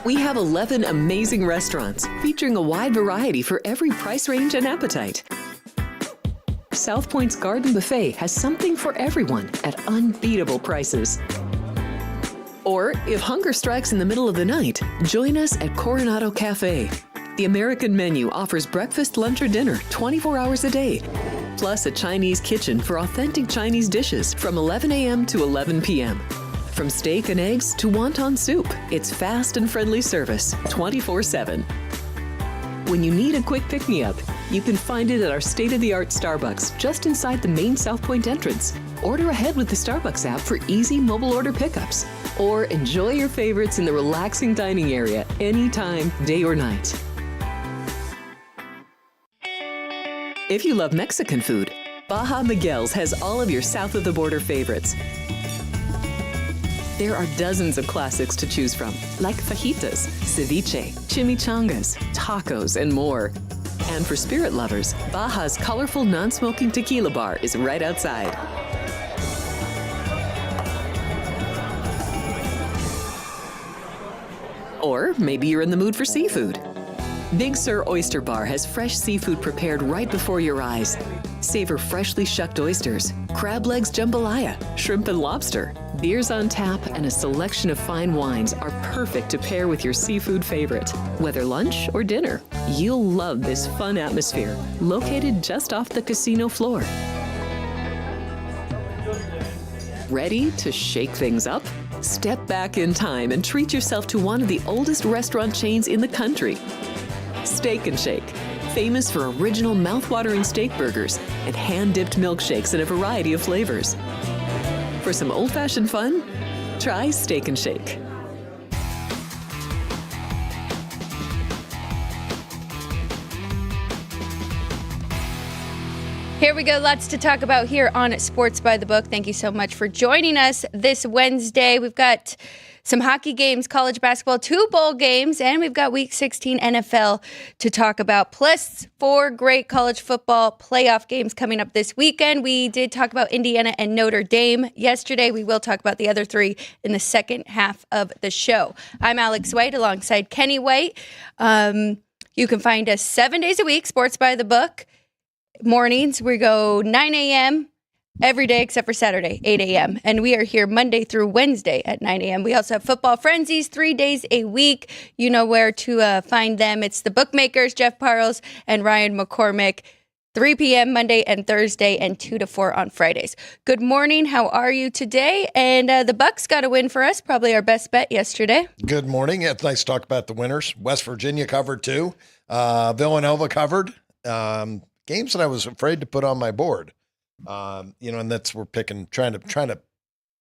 We have 11 amazing restaurants featuring a wide variety for every price range and appetite. South Point's Garden Buffet has something for everyone at unbeatable prices. Or, if hunger strikes in the middle of the night, join us at Coronado Cafe. The American menu offers breakfast, lunch, or dinner 24 hours a day, plus a Chinese kitchen for authentic Chinese dishes from 11 a.m. to 11 p.m. From steak and eggs to wonton soup, it's fast and friendly service 24/7. When you need a quick pick-me-up, you can find it at our state-of-the-art Starbucks just inside the main South Point entrance. Order ahead with the Starbucks app for easy mobile order pickups. Or enjoy your favorites in the relaxing dining area anytime, day or night. If you love Mexican food, Baja Miguel's has all of your south-of-the-border favorites. There are dozens of classics to choose from, like fajitas, ceviche, chimichangas, tacos, and more. And for spirit lovers, Baja's colorful non-smoking tequila bar is right outside. Or maybe you're in the mood for seafood. Big Sur Oyster Bar has fresh seafood prepared right before your eyes. Savor freshly shucked oysters, crab legs jambalaya, shrimp and lobster. Beers on tap and a selection of fine wines are perfect to pair with your seafood favorite. Whether lunch or dinner, you'll love this fun atmosphere, located just off the casino floor. Ready to shake things up? Step back in time and treat yourself to one of the oldest restaurant chains in the country. Steak and Shake, famous for original mouth-watering steak burgers and hand-dipped milkshakes in a variety of flavors. For some old-fashioned fun, try Steak and Shake. Here we go. Lots to talk about here on Sports by the Book. Thank you so much for joining us this Wednesday. We've got some hockey games, college basketball, 2 bowl games, and we've got Week 16 NFL to talk about, plus 4 great college football playoff games coming up this weekend. We did talk about Indiana and Notre Dame yesterday. We will talk about the other 3 in the second half of the show. I'm Alex White alongside Kenny White. You can find us 7 days a week, Sports by the Book. Mornings, we go 9 a.m. every day except for Saturday, 8 a.m. And we are here Monday through Wednesday at 9 a.m. We also have Football Frenzies 3 days a week. You know where to find them. It's the Bookmakers, Jeff Parles and Ryan McCormick, 3 p.m. Monday and Thursday, and 2 to 4 on Fridays. Good morning. How are you today? And the Bucks got a win for us, probably our best bet yesterday. Good morning. It's nice to talk about the winners. West Virginia covered too. Villanova covered. Games that I was afraid to put on my board. And that's we're trying to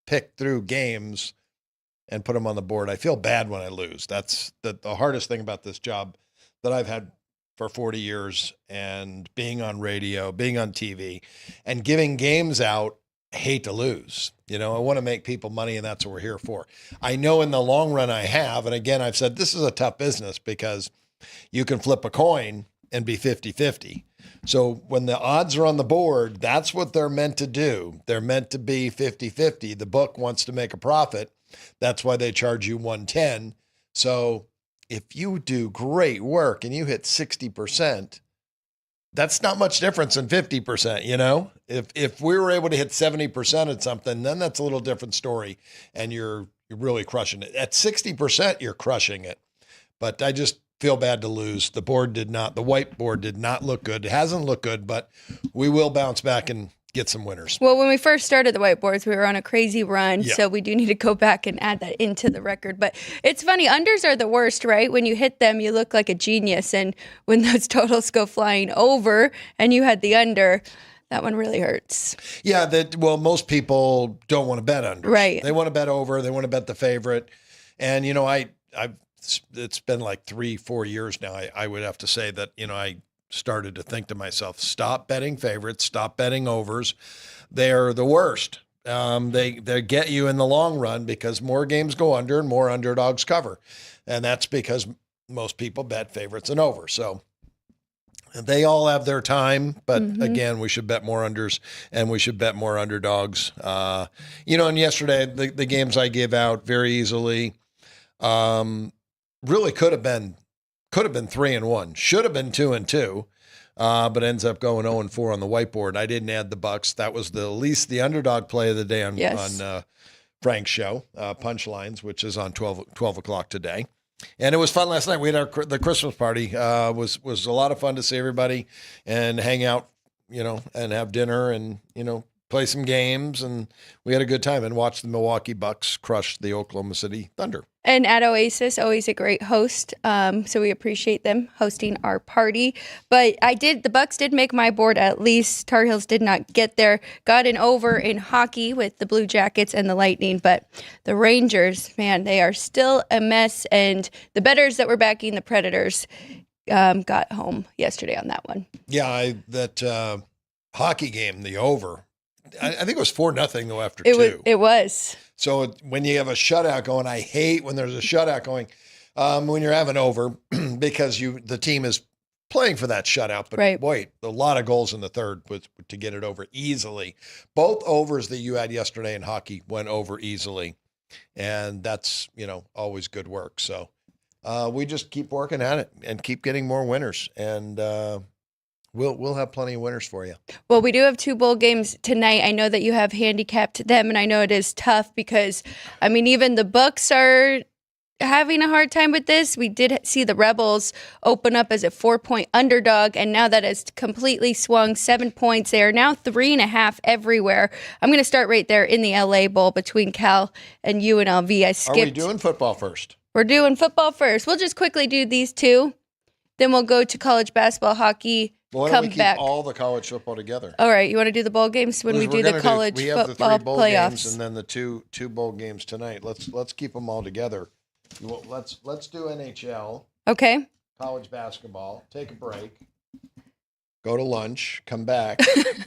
pick through games and put them on the board. I feel bad when I lose. That's the hardest thing about this job that I've had for 40 years, and being on radio, being on TV, and giving games out. I hate to lose. I want to make people money, and that's what we're here for. I know in the long run I have, and again, I've said this is a tough business because you can flip a coin and be 50-50. So when the odds are on the board, that's what they're meant to do. They're meant to be 50-50. The book wants to make a profit. That's why they charge you 110. So if you do great work and you hit 60%, that's not much difference than 50%, If we were able to hit 70% at something, then that's a little different story, and you're really crushing it. At 60%, you're crushing it. But I just feel bad to lose. The whiteboard did not look good. It hasn't looked good, but we will bounce back and get some winners. Well, when we first started the whiteboards, we were on a crazy run, so we do need to go back and add that into the record. But it's funny, unders are the worst, right? When you hit them, you look like a genius, and when those totals go flying over and you had the under, that one really hurts. Yeah, most people don't want to bet unders. Right. They want to bet over, they want to bet the favorite. And, it's been like 3-4 years now. I would have to say that, I started to think to myself, stop betting favorites, stop betting overs. They're the worst. They get you in the long run because more games go under and more underdogs cover. And that's because most people bet favorites and over. So they all have their time, but again, we should bet more unders and we should bet more underdogs. And yesterday, the games I gave out very easily, really could have been 3-1, should have been 2-2, but ends up going 0-4 on the whiteboard. I didn't add the Bucks. That was the least the underdog play of the day on Frank's show, Punchlines, which is on 12 o'clock today. And it was fun last night. We had the Christmas party. Was a lot of fun to see everybody and hang out, and have dinner and, play some games. And we had a good time and watched the Milwaukee Bucks crush the Oklahoma City Thunder. And at Oasis, always a great host. So we appreciate them hosting our party. But the Bucks did make my board at least. Tar Heels did not get there. Got an over in hockey with the Blue Jackets and the Lightning. But the Rangers, man, they are still a mess. And the bettors that were backing the Predators got home yesterday on that one. Yeah, that hockey game, the over, I think it was 4-0 though after two. It was. So when you have a shutout going, I hate when there's a shutout going when you're having over because the team is playing for that shutout. But right. Boy, a lot of goals in the third to get it over easily. Both overs that you had yesterday in hockey went over easily. And that's, always good work. So we just keep working at it and keep getting more winners. And we'll have plenty of winners for you. Well, we do have 2 bowl games tonight. I know that you have handicapped them, and I know it is tough because, even the Bucks are having a hard time with this. We did see the Rebels open up as a 4-point underdog, and now that has completely swung 7 points. They are now 3.5 everywhere. I'm going to start right there in the LA Bowl between Cal and UNLV. Are we doing football first? We're doing football first. We'll just quickly do these 2. Then we'll go to college basketball, hockey. Well, why don't we keep all the college football together? All right. You want to do the bowl games when we do the college we have football the 3 bowl playoffs? games and then the two bowl games tonight. Let's keep them all together. Let's do NHL. Okay. College basketball. Take a break. Go to lunch. Come back,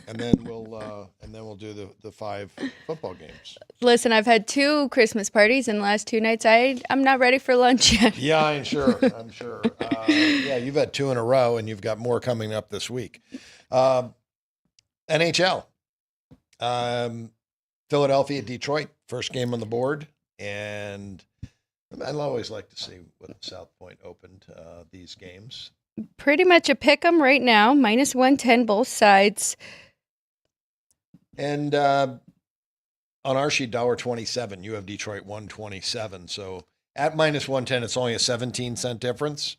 and then we'll do the 5 football games. Listen, I've had 2 Christmas parties in the last 2 nights. I'm not ready for lunch yet. Yeah, I'm sure. Yeah, you've had 2 in a row, and you've got more coming up this week. NHL. Philadelphia, Detroit, first game on the board, and I'd always like to see what South Point opened these games. Pretty much a pick 'em right now, -110 both sides. And on our sheet, $1.27. You have Detroit 127. So at -110, it's only a 17-cent difference.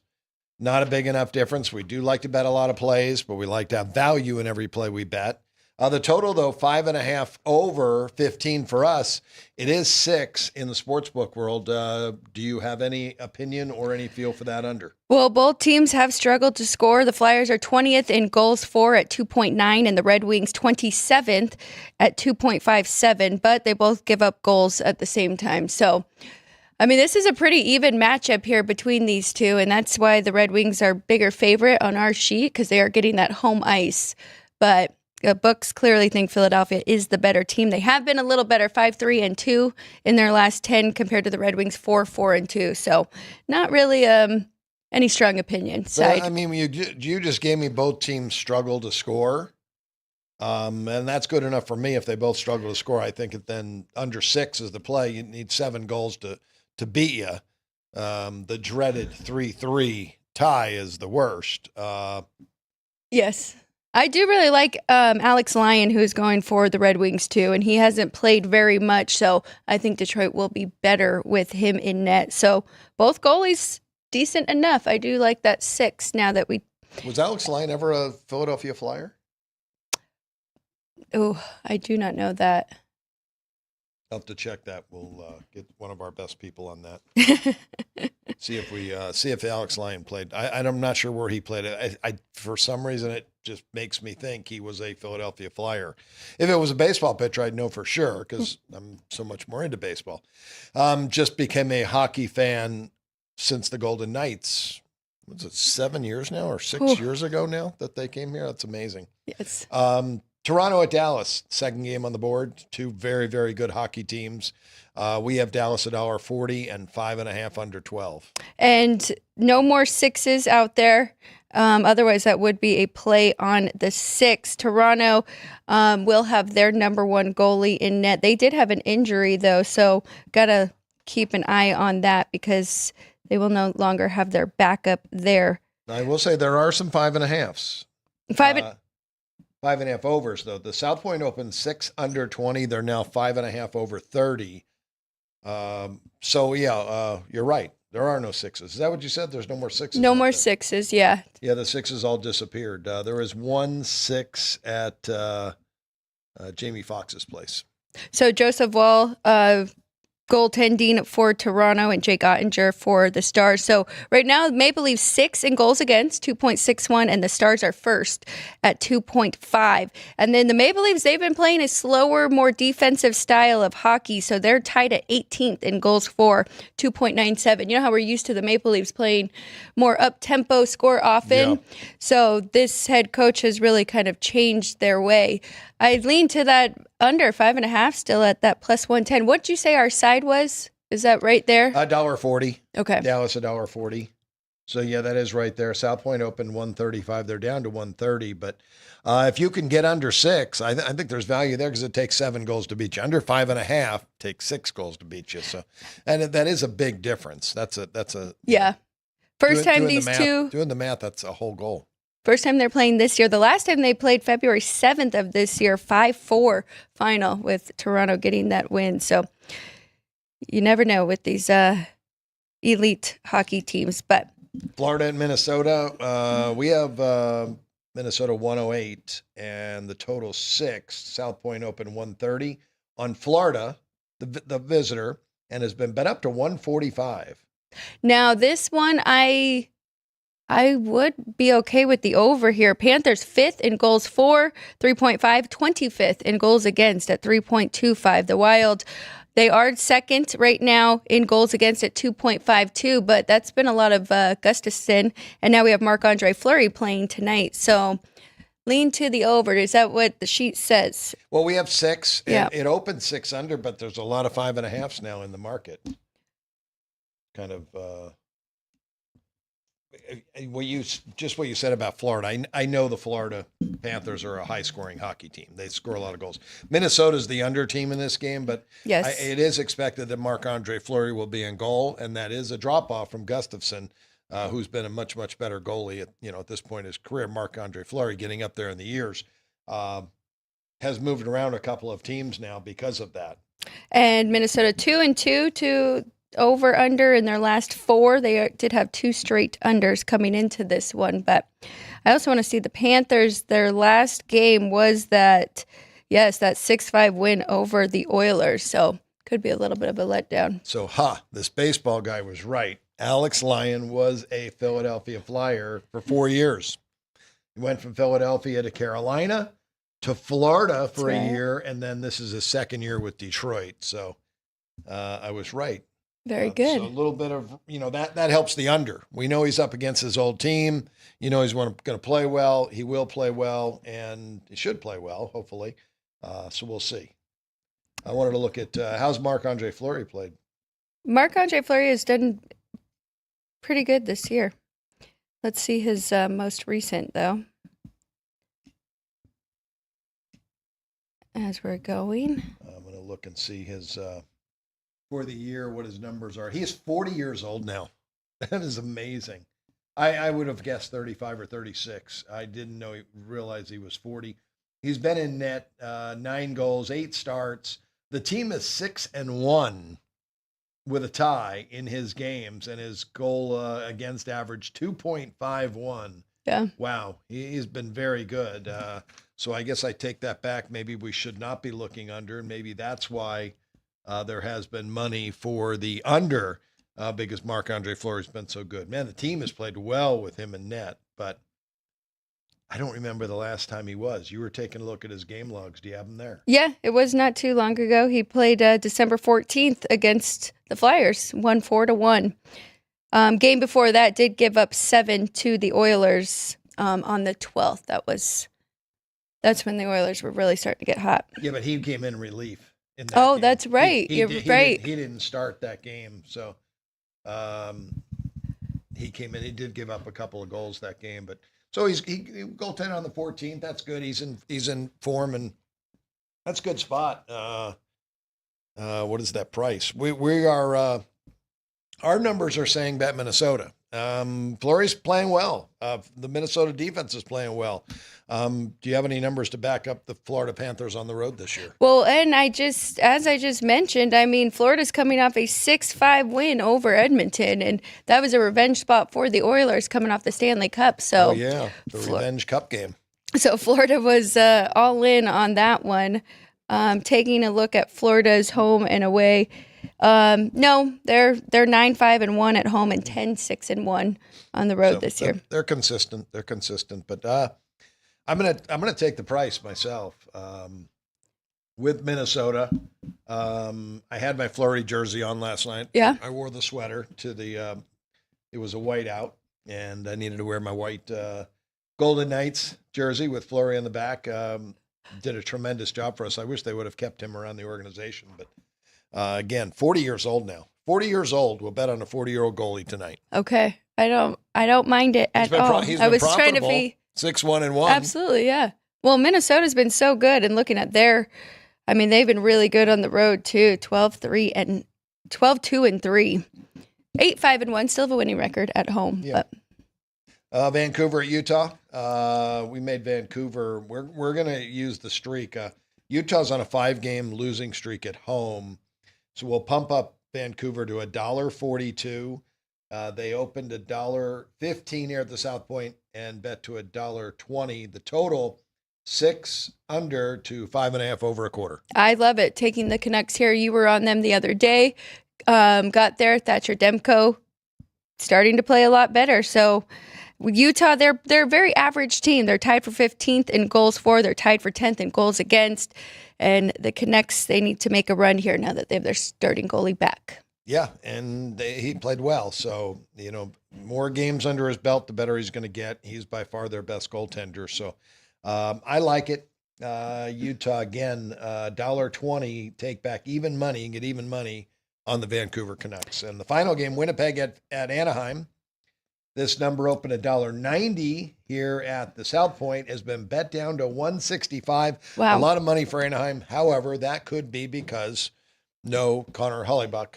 Not a big enough difference. We do like to bet a lot of plays, but we like to have value in every play we bet. The total, though, 5.5 over 15 for us. It is 6 in the sportsbook world. Do you have any opinion or any feel for that under? Well, both teams have struggled to score. The Flyers are 20th in goals for at 2.9, and the Red Wings 27th at 2.57, but they both give up goals at the same time. So, this is a pretty even matchup here between these two, and that's why the Red Wings are bigger favorite on our sheet because they are getting that home ice. But books clearly think Philadelphia is the better team. They have been a little better, 5-3-2 in their last 10 compared to the Red Wings 4-4-2. So not really any strong opinion side. You just gave me both teams struggle to score. And that's good enough for me if they both struggle to score. I think then under 6 is the play. You need 7 goals to beat you. The dreaded 3-3 tie is the worst. Yes. I do really like Alex Lyon, who's going for the Red Wings too, and he hasn't played very much, so I think Detroit will be better with him in net. So both goalies decent enough. I do like that 6 now that we... Was Alex Lyon ever a Philadelphia Flyer? Oh, I do not know that. I'll have to check that. We'll get one of our best people on that. see if Alex Lyon played. I'm not sure where he played. I for some reason it just makes me think he was a Philadelphia Flyer. If it was a baseball pitcher, I'd know for sure because I'm so much more into baseball. Just became a hockey fan since the Golden Knights. Was it 7 years now or 6 years ago now that they came here? That's amazing. Yes. Toronto at Dallas, second game on the board. 2 very, very good hockey teams. We have Dallas at $1.40 and 5.5 under 12. And no more 6s out there. Otherwise, that would be a play on the 6. Toronto will have their number 1 goalie in net. They did have an injury, though, so got to keep an eye on that because they will no longer have their backup there. I will say there are some 5.5s. 5.5 overs, though. The South Point opened 6 under 20. They're now 5.5 over 30. You're right. There are no 6s. Is that what you said? There's no more 6s? No more 6s, yeah. Yeah, the 6s all disappeared. There is 1 6 at Jamie Foxx's place. So Joseph Wall, goaltending for Toronto, and Jake Ottinger for the Stars. So right now, Maple Leafs 6 in goals against, 2.61, and the Stars are first at 2.5. And then the Maple Leafs, they've been playing a slower, more defensive style of hockey, so they're tied at 18th in goals for, 2.97. You know how we're used to the Maple Leafs playing more up-tempo, score often? Yeah. So this head coach has really kind of changed their way. I lean to that under 5.5 still at that plus 110. What'd you say our side was? Is that right there? $1.40. Okay. Dallas $1.40. So yeah, that is right there. South Point opened 135. They're down to 130. But if you can get under 6, I think there's value there because it takes 7 goals to beat you. Under 5.5 takes 6 goals to beat you. So, and that is a big difference. That's a yeah. First time doing the math, that's a whole goal. First time they're playing this year. The last time they played February 7th of this year, 5-4 final with Toronto getting that win. So you never know with these elite hockey teams. But Florida and Minnesota, we have Minnesota 108 and the total 6. South Point open 130 on Florida, the visitor, and has been bet up to 145. Now this one, I would be okay with the over here. Panthers 5th in goals for, 3.5, 25th in goals against at 3.25. The Wild, they are second right now in goals against at 2.52, but that's been a lot of Gustafsson. And now we have Marc-Andre Fleury playing tonight. So lean to the over. Is that what the sheet says? Well, we have 6. Yeah. It opened 6 under, but there's a lot of 5.5s now in the market. Kind of... what you said about Florida. I know the Florida Panthers are a high-scoring hockey team. They score a lot of goals. Minnesota's the under team in this game, but yes, it is expected that Marc-Andre Fleury will be in goal, and that is a drop-off from Gustafsson, who's been a much, much better goalie at this point in his career. Marc-Andre Fleury, getting up there in the years, has moved around a couple of teams now because of that. And Minnesota 2-2 to over under in their last 4. They did have 2 straight unders coming into this one, but I also want to see the Panthers. Their last game was that 6-5 win over the Oilers, so could be a little bit of a letdown. So this baseball guy was right. Alex Lyon was a Philadelphia Flyer for 4 years. He went from Philadelphia to Carolina to Florida for a year, and then this is his second year with Detroit. So I was right. Very good. So a little bit of, that helps the under. We know he's up against his old team. He's going to play well. He will play well, and he should play well, hopefully. So we'll see. I wanted to look at how's Marc-Andre Fleury played. Marc-Andre Fleury has done pretty good this year. Let's see his most recent, though. As we're going. I'm going to look and see his... for the year, what his numbers are. He is 40 years old now. That is amazing. I would have guessed 35 or 36. I didn't realize he was 40. He's been in net 9 goals, 8 starts. The team is 6-1 with a tie in his games, and his goal against average 2.51. Yeah. Wow. He's been very good. So I guess I take that back. Maybe we should not be looking under, and maybe that's why there has been money for the under because Marc-Andre Fleury's been so good. Man, the team has played well with him in net, but I don't remember the last time he was. You were taking a look at his game logs. Do you have them there? Yeah, it was not too long ago. He played December 14th against the Flyers, won 4-1. Game before that did give up 7 to the Oilers on the 12th. That's when the Oilers were really starting to get hot. Yeah, but he came in relief. Game. That's right. You're right. He didn't start that game, so he came in. He did give up a couple of goals that game, but so he goaltended on the 14th. That's good. He's in form, and that's a good spot. What is that price? We are Our numbers are saying bet Minnesota. Fleury's playing well. The Minnesota defense is playing well. Do you have any numbers to back up the Florida Panthers on the road this year? Well, and as I just mentioned, I mean, Florida's coming off a 6-5 win over Edmonton, and that was a revenge spot for the Oilers coming off the Stanley Cup. So, the revenge cup game. So Florida was all in on that one. Taking a look at Florida's home and away. No, they're 9-5-1 at home and 10-6-1 on the road this year. They're consistent. But I'm gonna take the price myself with Minnesota. I had my Fleury jersey on last night. Yeah, I wore the sweater to the. It was a white out, and I needed to wear my white Golden Knights jersey with Fleury on the back. Did a tremendous job for us. I wish they would have kept him around the organization, but. Again, 40 years old now. 40 years old. We'll bet on a 40-year-old goalie tonight. Okay. I don't mind it at all. He's I been was profitable. trying to be 6-1-1. Absolutely, yeah. Well, Minnesota's been so good, and looking at they've been really good on the road too. 12-3 and 12-2-3, 8-5-1. Still have a winning record at home. Yeah. But. Vancouver at Utah. We made Vancouver. We're gonna use the streak. Utah's on a 5-game losing streak at home. So we'll pump up Vancouver to $1.42. They opened $1.15 here at the South Point and bet to $1.20. The total 6 under to 5.5 over a quarter. I love it. Taking the Canucks here. You were on them the other day. Got there. Thatcher Demko starting to play a lot better. So Utah, they're a very average team. They're tied for 15th in goals for. They're tied for 10th in goals against. And the Canucks, they need to make a run here now that they have their starting goalie back. Yeah, and he played well. So, more games under his belt, the better he's going to get. He's by far their best goaltender. So, I like it. Utah, again, $1.20, take back even money and get even money on the Vancouver Canucks. And the final game, Winnipeg at Anaheim. This number opened at $1.90 here at the South Point, has been bet down to $1.65. Wow. A lot of money for Anaheim. However, that could be because no Connor Hellebuck.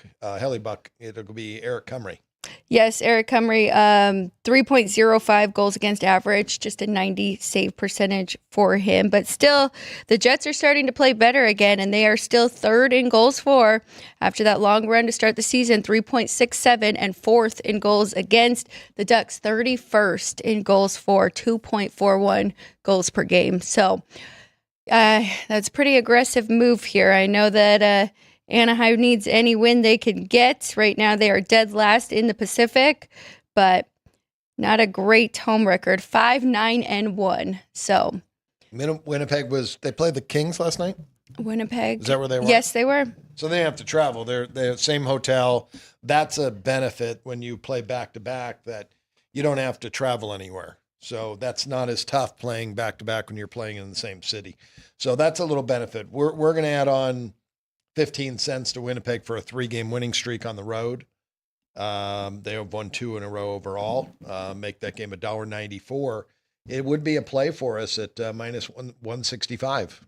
It'll be Eric Comrie. Yes, Eric Comrie, 3.05 goals against average, just a 90 save percentage for him. But still, the Jets are starting to play better again, and they are still third in goals for after that long run to start the season, 3.67, and fourth in goals against. The Ducks, 31st in goals for, 2.41 goals per game. So that's a pretty aggressive move here. I know that Anaheim needs any win they can get. Right now, they are dead last in the Pacific, but not a great home record, 5-9-1. So, Winnipeg they played the Kings last night? Winnipeg. Is that where they were? Yes, they were. So they have to travel. They're same hotel. That's a benefit when you play back-to-back, that you don't have to travel anywhere. So that's not as tough playing back-to-back when you're playing in the same city. So that's a little benefit. We're going to add on 15 cents to Winnipeg for a 3-game winning streak on the road. They have won 2 in a row overall. Make that game $1.94. It would be a play for us at minus 165.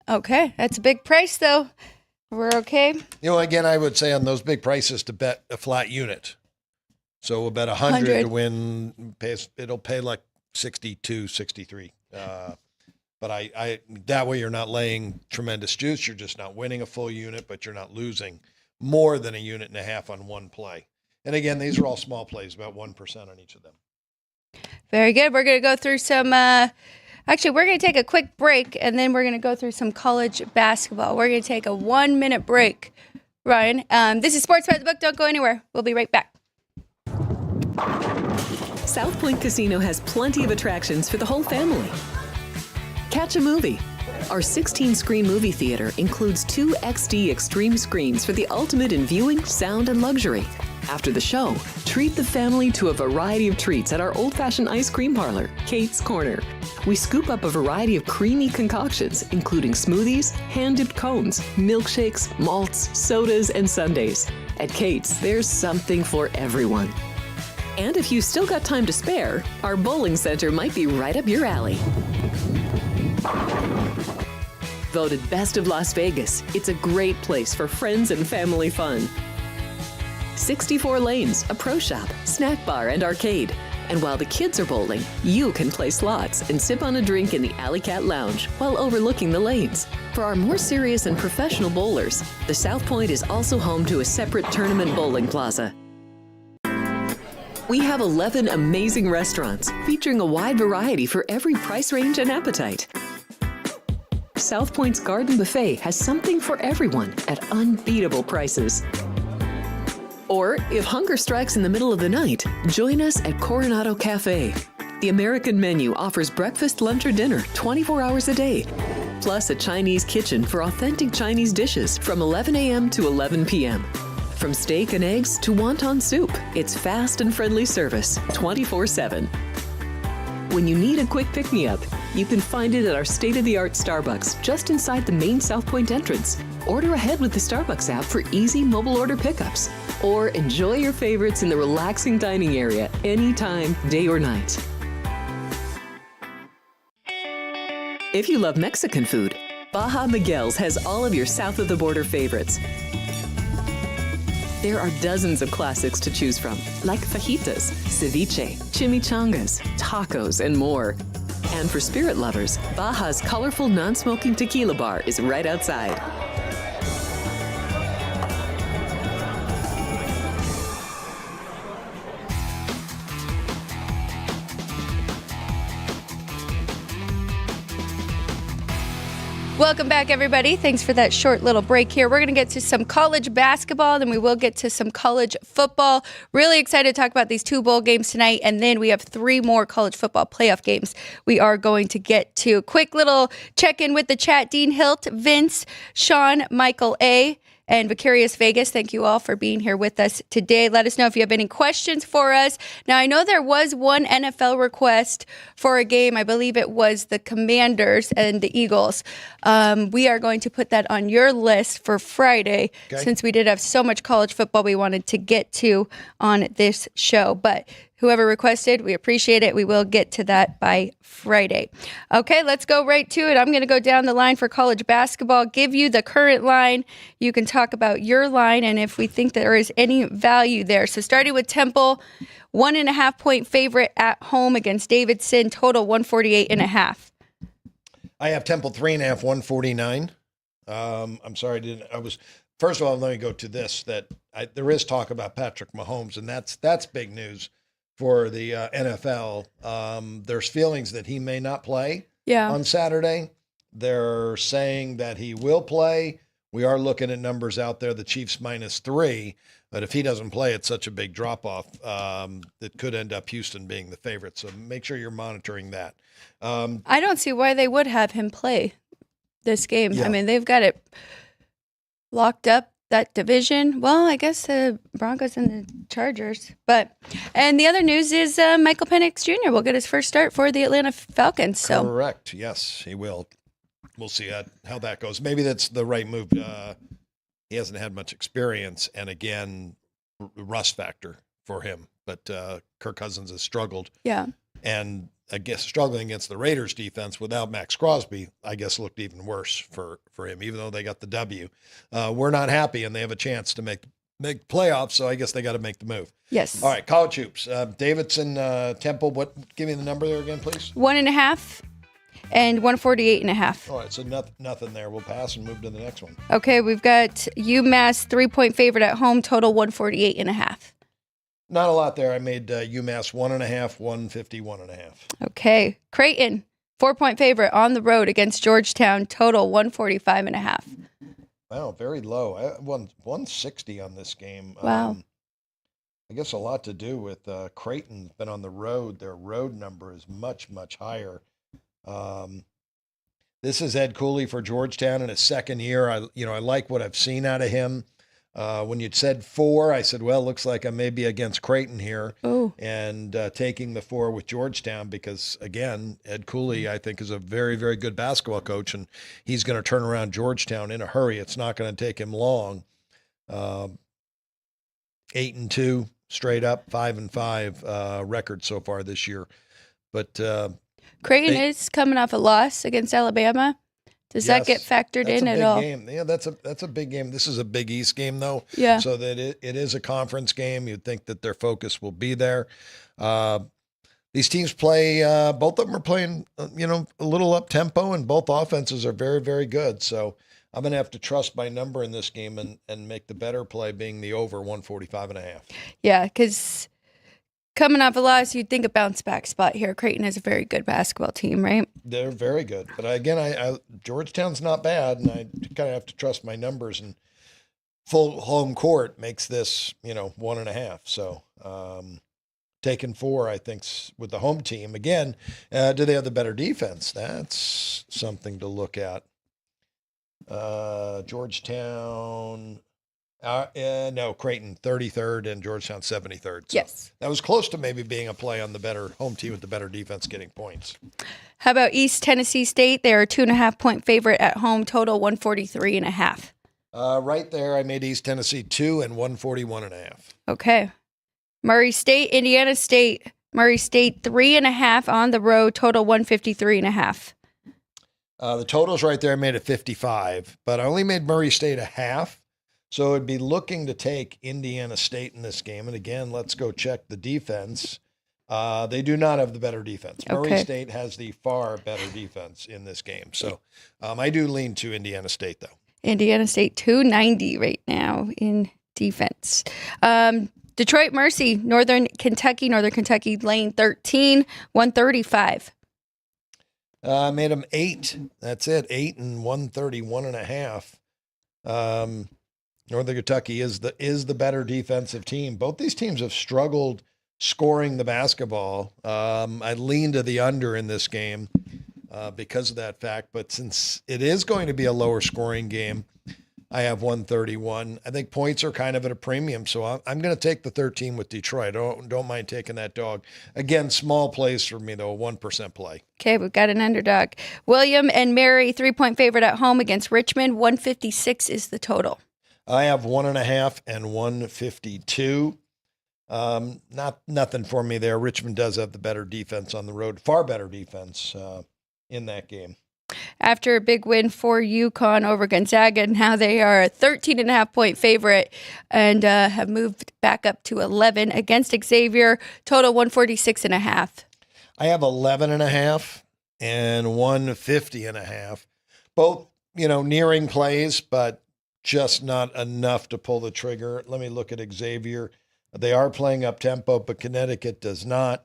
Okay, that's a big price though. We're okay. Again, I would say on those big prices to bet a flat unit. So we'll bet 100 to win. It'll pay like 62, 63. But I that way you're not laying tremendous juice. You're just not winning a full unit, but you're not losing more than 1.5 units on one play. And again, these are all small plays, about 1% on each of them. Very good. We're going to go through some, actually, we're going to take a quick break, and then we're going to go through some college basketball. We're going to take a 1-minute break, Ryan. This is Sports by the Book. Don't go anywhere. We'll be right back. South Point Casino has plenty of attractions for the whole family. Catch a movie. Our 16-screen movie theater includes 2 XD Extreme screens for the ultimate in viewing, sound, and luxury. After the show, treat the family to a variety of treats at our old-fashioned ice cream parlor, Kate's Corner. We scoop up a variety of creamy concoctions, including smoothies, hand-dipped cones, milkshakes, malts, sodas, and sundaes. At Kate's, there's something for everyone. And if you still got time to spare, our bowling center might be right up your alley. Voted Best of Las Vegas, it's a great place for friends and family fun. 64 lanes, a pro shop, snack bar, and arcade. And while the kids are bowling, you can play slots and sip on a drink in the Alley Cat Lounge while overlooking the lanes. For our more serious and professional bowlers, the South Point is also home to a separate tournament bowling plaza. We have 11 amazing restaurants featuring a wide variety for every price range and appetite. South Point's Garden Buffet has something for everyone at unbeatable prices. Or, if hunger strikes in the middle of the night, join us at Coronado Cafe. The American menu offers breakfast, lunch, or dinner 24 hours a day, plus a Chinese kitchen for authentic Chinese dishes from 11 a.m. to 11 p.m. From steak and eggs to wonton soup, it's fast and friendly service 24/7. When you need a quick pick-me-up, you can find it at our state-of-the-art Starbucks just inside the main South Point entrance. Order ahead with the Starbucks app for easy mobile order pickups. Or enjoy your favorites in the relaxing dining area anytime, day or night. If you love Mexican food, Baja Miguel's has all of your south-of-the-border favorites. There are dozens of classics to choose from, like fajitas, ceviche, chimichangas, tacos, and more. And for spirit lovers, Baja's colorful non-smoking tequila bar is right outside. Welcome back, everybody. Thanks for that short little break here. We're going to get to some college basketball, then we will get to some college football. Really excited to talk about these 2 bowl games tonight, and then we have 3 more college football playoff games we are going to get to. Quick little check-in with the chat. Dean Hilt, Vince, Sean, Michael A., and Vicarious Vegas, thank you all for being here with us today. Let us know if you have any questions for us. Now, I know there was one NFL request for a game. I believe it was the Commanders and the Eagles. We are going to put that on your list for Friday, since we did have so much college football we wanted to get to on this show. But whoever requested, we appreciate it. We will get to that by Friday. Okay, let's go right to it. I'm going to go down the line for college basketball, give you the current line. You can talk about your line and if we think there is any value there. So starting with Temple, 1.5 point favorite at home against Davidson, total 148.5. I have Temple 3.5, 149. I'm sorry, first of all, let me go to this, there is talk about Patrick Mahomes, and that's big news for the NFL. There's feelings that he may not play on Saturday. They're saying that he will play. We are looking at numbers out there, the Chiefs -3, but if he doesn't play, it's such a big drop-off that could end up Houston being the favorite. So make sure you're monitoring that. I don't see why they would have him play this game. Yeah. I mean, they've got it locked up, that division. Well, I guess the Broncos and the Chargers. And the other news is Michael Penix Jr. will get his first start for the Atlanta Falcons. So. Correct. Yes, he will. We'll see how that goes. Maybe that's the right move. He hasn't had much experience, and again, rust factor for him. But Kirk Cousins has struggled. Yeah. And I guess struggling against the Raiders defense without Max Crosby, I guess looked even worse for him, even though they got the W. We're not happy, and they have a chance to make playoffs, so I guess they got to make the move. Yes. All right, college hoops. Davidson, Temple, give me the number there again, please. 1.5 and 148.5. All right, so nothing there. We'll pass and move to the next one. Okay, we've got UMass 3-point favorite at home, total 148.5. Not a lot there. I made UMass 1.5, 151.5. Okay. Creighton, 4-point favorite on the road against Georgetown, total 145.5. Wow, very low. I won 160 on this game. Wow. I guess a lot to do with Creighton been on the road. Their road number is much, much higher. This is Ed Cooley for Georgetown in his second year. I like what I've seen out of him. When you'd said 4, I said, well, looks like I may be against Creighton here. Ooh. And taking the 4 with Georgetown because, again, Ed Cooley, I think, is a very, very good basketball coach, and he's going to turn around Georgetown in a hurry. It's not going to take him long. 8-2 straight up, 5-5 record so far this year. But Creighton is coming off a loss against Alabama. Does that get factored in at all? That's a big game. Yeah, that's a big game. This is a Big East game, though. Yeah. So that it is a conference game. You'd think that their focus will be there. These teams play, both of them are playing, a little up tempo, and both offenses are very, very good. So I'm going to have to trust my number in this game and make the better play being the over 145.5. Yeah, because coming off a loss, you'd think a bounce back spot here. Creighton is a very good basketball team, right? They're very good. But again, Georgetown's not bad, and I kind of have to trust my numbers. And full home court makes this, 1.5. So taking 4, I think, with the home team. Again, do they have the better defense? That's something to look at. Georgetown, no, Creighton 33rd and Georgetown 73rd. So yes. That was close to maybe being a play on the better home team with the better defense getting points. How about East Tennessee State? They're a 2.5-point favorite at home, total 143.5. Right there, I made East Tennessee 2 and 141.5. Okay. Murray State, Indiana State. Murray State 3.5 on the road, total 153.5. The total's right there. I made it 55, but I only made Murray State a half. So it'd be looking to take Indiana State in this game. And again, let's go check the defense. They do not have the better defense. Okay. Murray State has the far better defense in this game. So I do lean to Indiana State, though. Indiana State 290 right now in defense. Detroit Mercy, Northern Kentucky, lane 13, 135. I made them 8. That's it. 8 and 131.5. Northern Kentucky is the better defensive team. Both these teams have struggled scoring the basketball. I lean to the under in this game because of that fact. But since it is going to be a lower scoring game, I have 131. I think points are kind of at a premium, so I'm going to take the 13 with Detroit. Don't mind taking that dog. Again, small plays for me, though, a 1% play. Okay, we've got an underdog. William and Mary, 3-point favorite at home against Richmond. 156 is the total. I have 1.5 and 152. Nothing for me there. Richmond does have the better defense on the road, far better defense in that game. After a big win for UConn over Gonzaga, now they are a 13.5-point favorite and have moved back up to 11 against Xavier. Total 146.5. I have 11.5 and 150.5. Both, nearing plays, but just not enough to pull the trigger. Let me look at Xavier. They are playing up tempo, but Connecticut does not.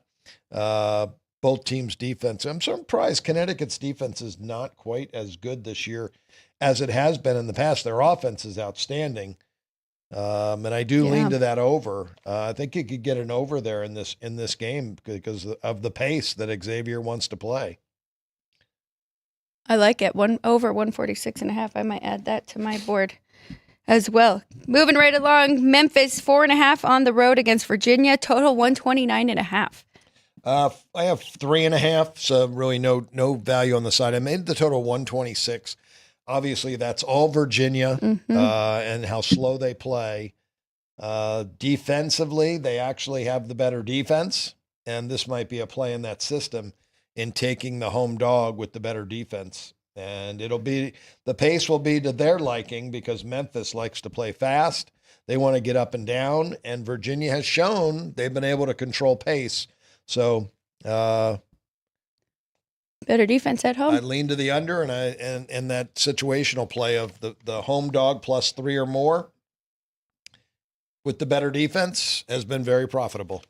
Both teams' defense. I'm surprised Connecticut's defense is not quite as good this year as it has been in the past. Their offense is outstanding. And I do lean to that over. I think you could get an over there in this game because of the pace that Xavier wants to play. I like it. Over 146.5. I might add that to my board as well. Moving right along, Memphis 4.5 on the road against Virginia. Total 129.5. I have 3.5, so really no value on the side. I made the total 126. Obviously, that's all Virginia and how slow they play. Defensively, they actually have the better defense, and this might be a play in that system in taking the home dog with the better defense. And the pace will be to their liking because Memphis likes to play fast. They want to get up and down, and Virginia has shown they've been able to control pace. So, better defense at home. I lean to the under, and that situational play of the home dog plus 3 or more with the better defense has been very profitable.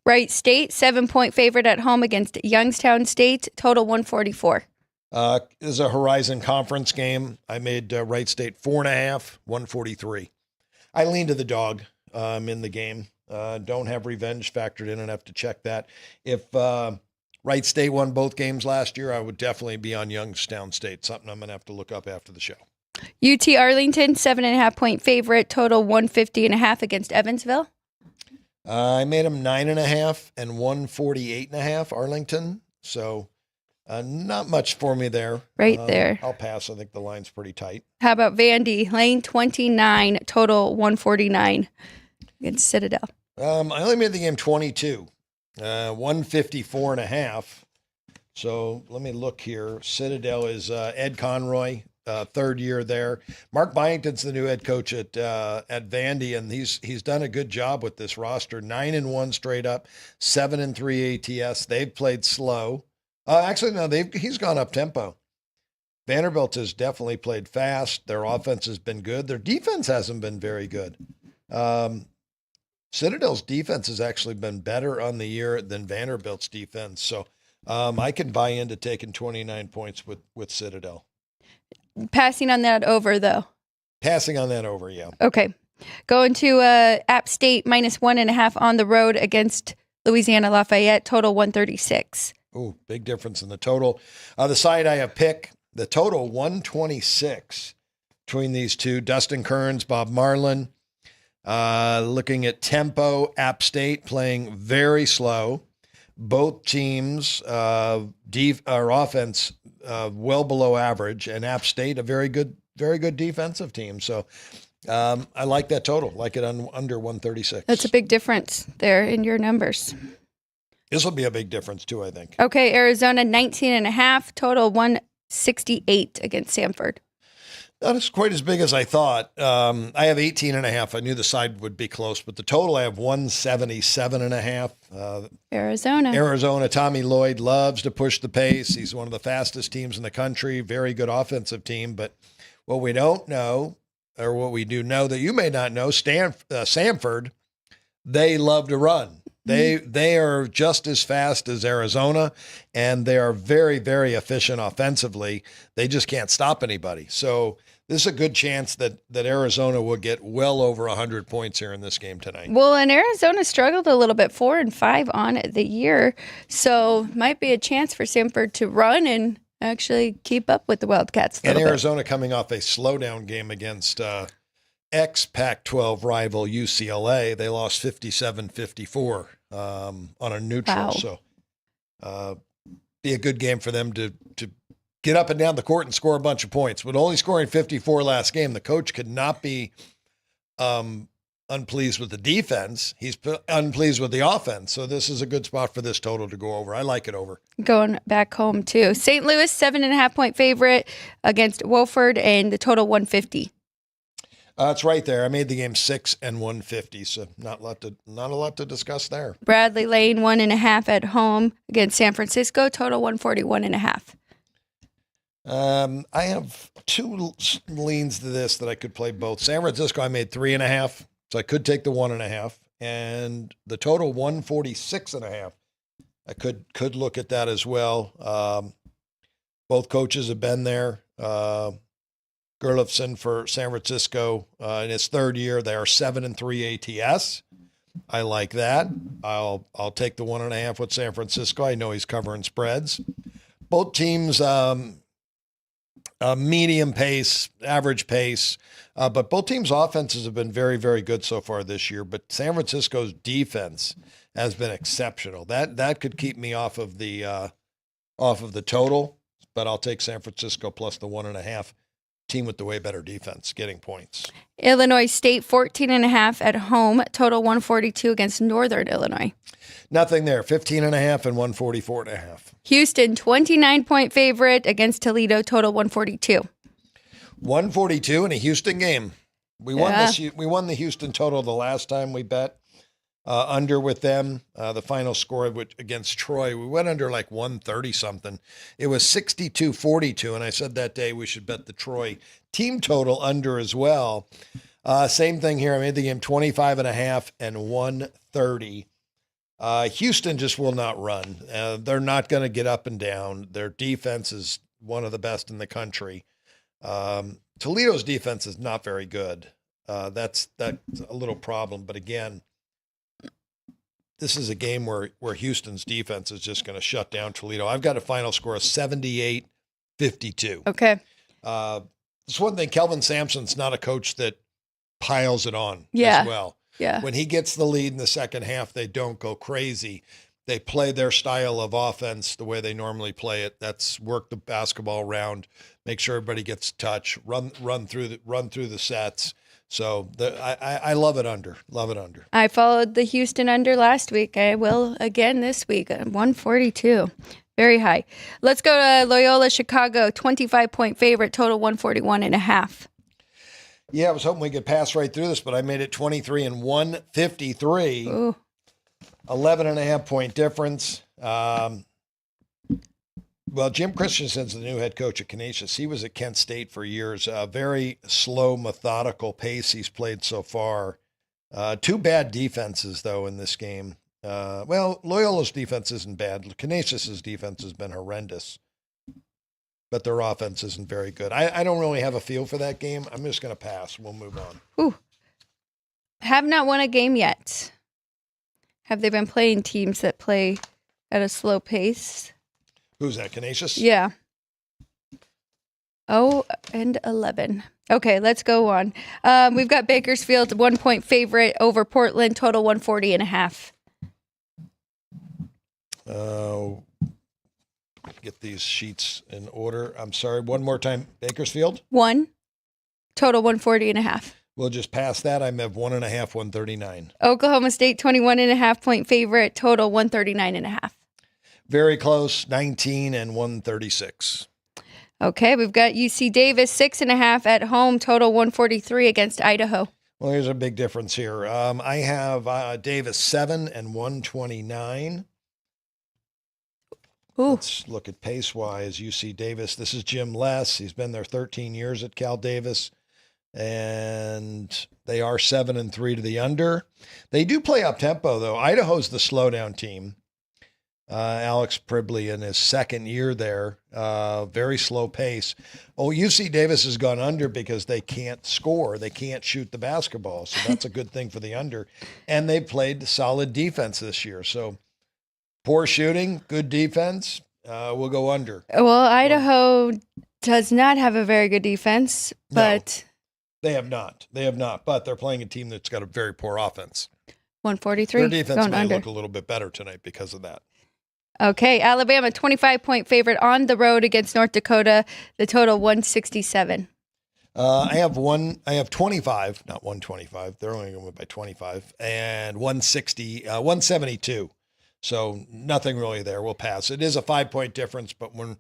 Wright State 7-point favorite at home against Youngstown State. Total 144. This is a Horizon Conference game. I made Wright State 4.5, 143. I lean to the dog in the game. Don't have revenge factored in and have to check that. If Wright State won both games last year, I would definitely be on Youngstown State, something I'm going to have to look up after the show. UT Arlington, 7.5-point favorite, total 150.5 against Evansville. I made them 9.5 and 148.5, Arlington. So not much for me there. Right there. I'll pass. I think the line's pretty tight. How about Vandy, lane 29, total 149 against Citadel. I only made the game 22, 154.5. So let me look here. Citadel is Ed Conroy, third year there. Mark Byington's the new head coach at Vandy, and he's done a good job with this roster. 9-1 straight up, 7-3 ATS. They've played slow. Actually, no, he's gone up tempo. Vanderbilt has definitely played fast. Their offense has been good. Their defense hasn't been very good. Citadel's defense has actually been better on the year than Vanderbilt's defense. So I can buy into taking 29 points with Citadel. Passing on that over, though. Passing on that over, yeah. Okay. Going to App State -1.5 on the road against Louisiana Lafayette, total 136. Ooh, big difference in the total. The side I have picked, the total 126 between these two. Dustin Kearns, Bob Marlin. Looking at tempo, App State playing very slow. Both teams, offense well below average, and App State a very good defensive team. So I like that total, like it under 136. That's a big difference there in your numbers. This will be a big difference too, I think. Okay, Arizona 19.5, total 168 against Samford. Not as quite as big as I thought. I have 18.5. I knew the side would be close, but the total I have 177.5. Arizona. Tommy Lloyd loves to push the pace. He's one of the fastest teams in the country. Very good offensive team. But what we don't know, or what we do know that you may not know, Samford, they love to run. They are just as fast as Arizona, and they are very, very efficient offensively. They just can't stop anybody. So this is a good chance that Arizona will get well over 100 points here in this game tonight. Well, and Arizona struggled a little bit, 4-5 on the year. So might be a chance for Samford to run and actually keep up with the Wildcats. And Arizona coming off a slowdown game against ex-Pac-12 rival UCLA. They lost 57-54 on a neutral. Wow. So be a good game for them to get up and down the court and score a bunch of points. With only scoring 54 last game, the coach could not be unpleased with the defense. He's unpleased with the offense. So this is a good spot for this total to go over. I like it over. Going back home, too. St. Louis, 7.5-point favorite against Wofford, and the total 150. It's right there. I made the game 6 and 150, so not a lot to discuss there. Bradley Lane 1.5 at home against San Francisco, total 141.5. I have two leans to this that I could play both. San Francisco, I made 3.5, so I could take the 1.5, and the total 146.5. I could look at that as well. Both coaches have been there. Gerlofson for San Francisco in his third year. They are 7-3 ATS. I like that. I'll take the 1.5 with San Francisco. I know he's covering spreads. Both teams medium pace, average pace, but both teams' offenses have been very, very good so far this year. But San Francisco's defense has been exceptional. That could keep me off of the total, but I'll take San Francisco plus the 1.5. Team with the way better defense getting points. Illinois State 14.5 at home, total 142 against Northern Illinois. Nothing there. 15.5 and 144.5. Houston 29-point favorite against Toledo, total 142. 142 in a Houston game. We won the Houston total the last time we bet under with them. The final score against Troy, we went under like 130 something. It was 62-42, and I said that day we should bet the Troy team total under as well. Same thing here. I made the game 25.5 and 130. Houston just will not run. They're not going to get up and down. Their defense is one of the best in the country. Toledo's defense is not very good. That's a little problem. But again, this is a game where Houston's defense is just going to shut down Toledo. I've got a final score of 78-52. Okay. This one thing, Kelvin Sampson's not a coach that piles it on as well. Yeah. When he gets the lead in the second half, they don't go crazy. They play their style of offense the way they normally play it. That's work the basketball around, make sure everybody gets a touch, run through the sets. So I love it under. Love it under. I followed the Houston under last week. I will again this week. 142. Very high. Let's go to Loyola Chicago, 25-point favorite, total 141.5. Yeah, I was hoping we could pass right through this, but I made it 23 and 153. Ooh. 11.5 point difference. Well, Jim Christensen's the new head coach at Canisius. He was at Kent State for years. Very slow, methodical pace he's played so far. Two bad defenses, though, in this game. Well, Loyola's defense isn't bad. Canisius's defense has been horrendous, but their offense isn't very good. I don't really have a feel for that game. I'm just going to pass. We'll move on. Ooh. Have not won a game yet. Have they been playing teams that play at a slow pace? Who's that, Canisius? Yeah. 0-11. Okay, let's go on. We've got Bakersfield, 1-point favorite over Portland, total 140.5. Get these sheets in order. I'm sorry. One more time. Bakersfield? 1, total 140.5. We'll just pass that. I have 1.5, 139. Oklahoma State, 21.5-point favorite, total 139.5. Very close, 19 and 136. Okay, we've got UC Davis, 6.5 at home, total 143 against Idaho. Well, here's a big difference here. I have Davis 7 and 129. Ooh. Let's look at pace-wise. UC Davis, this is Jim Less. He's been there 13 years at Cal Davis, and they are 7 and 3 to the under. They do play up-tempo, though. Idaho's the slowdown team. Alex Pribley in his second year there, very slow pace. Oh, UC Davis has gone under because they can't score. They can't shoot the basketball. So that's a good thing for the under. And they played solid defense this year. So poor shooting, good defense. We'll go under. Well, Idaho does not have a very good defense, but... No, they have not. They have not. But they're playing a team that's got a very poor offense. 143. Their defense going may under. look a little bit better tonight because of that. Okay, Alabama, 25-point favorite on the road against North Dakota. The total 167. I have 25, not 125. They're only going by 25 and 172. So nothing really there. We'll pass. It is a 5-point difference, but when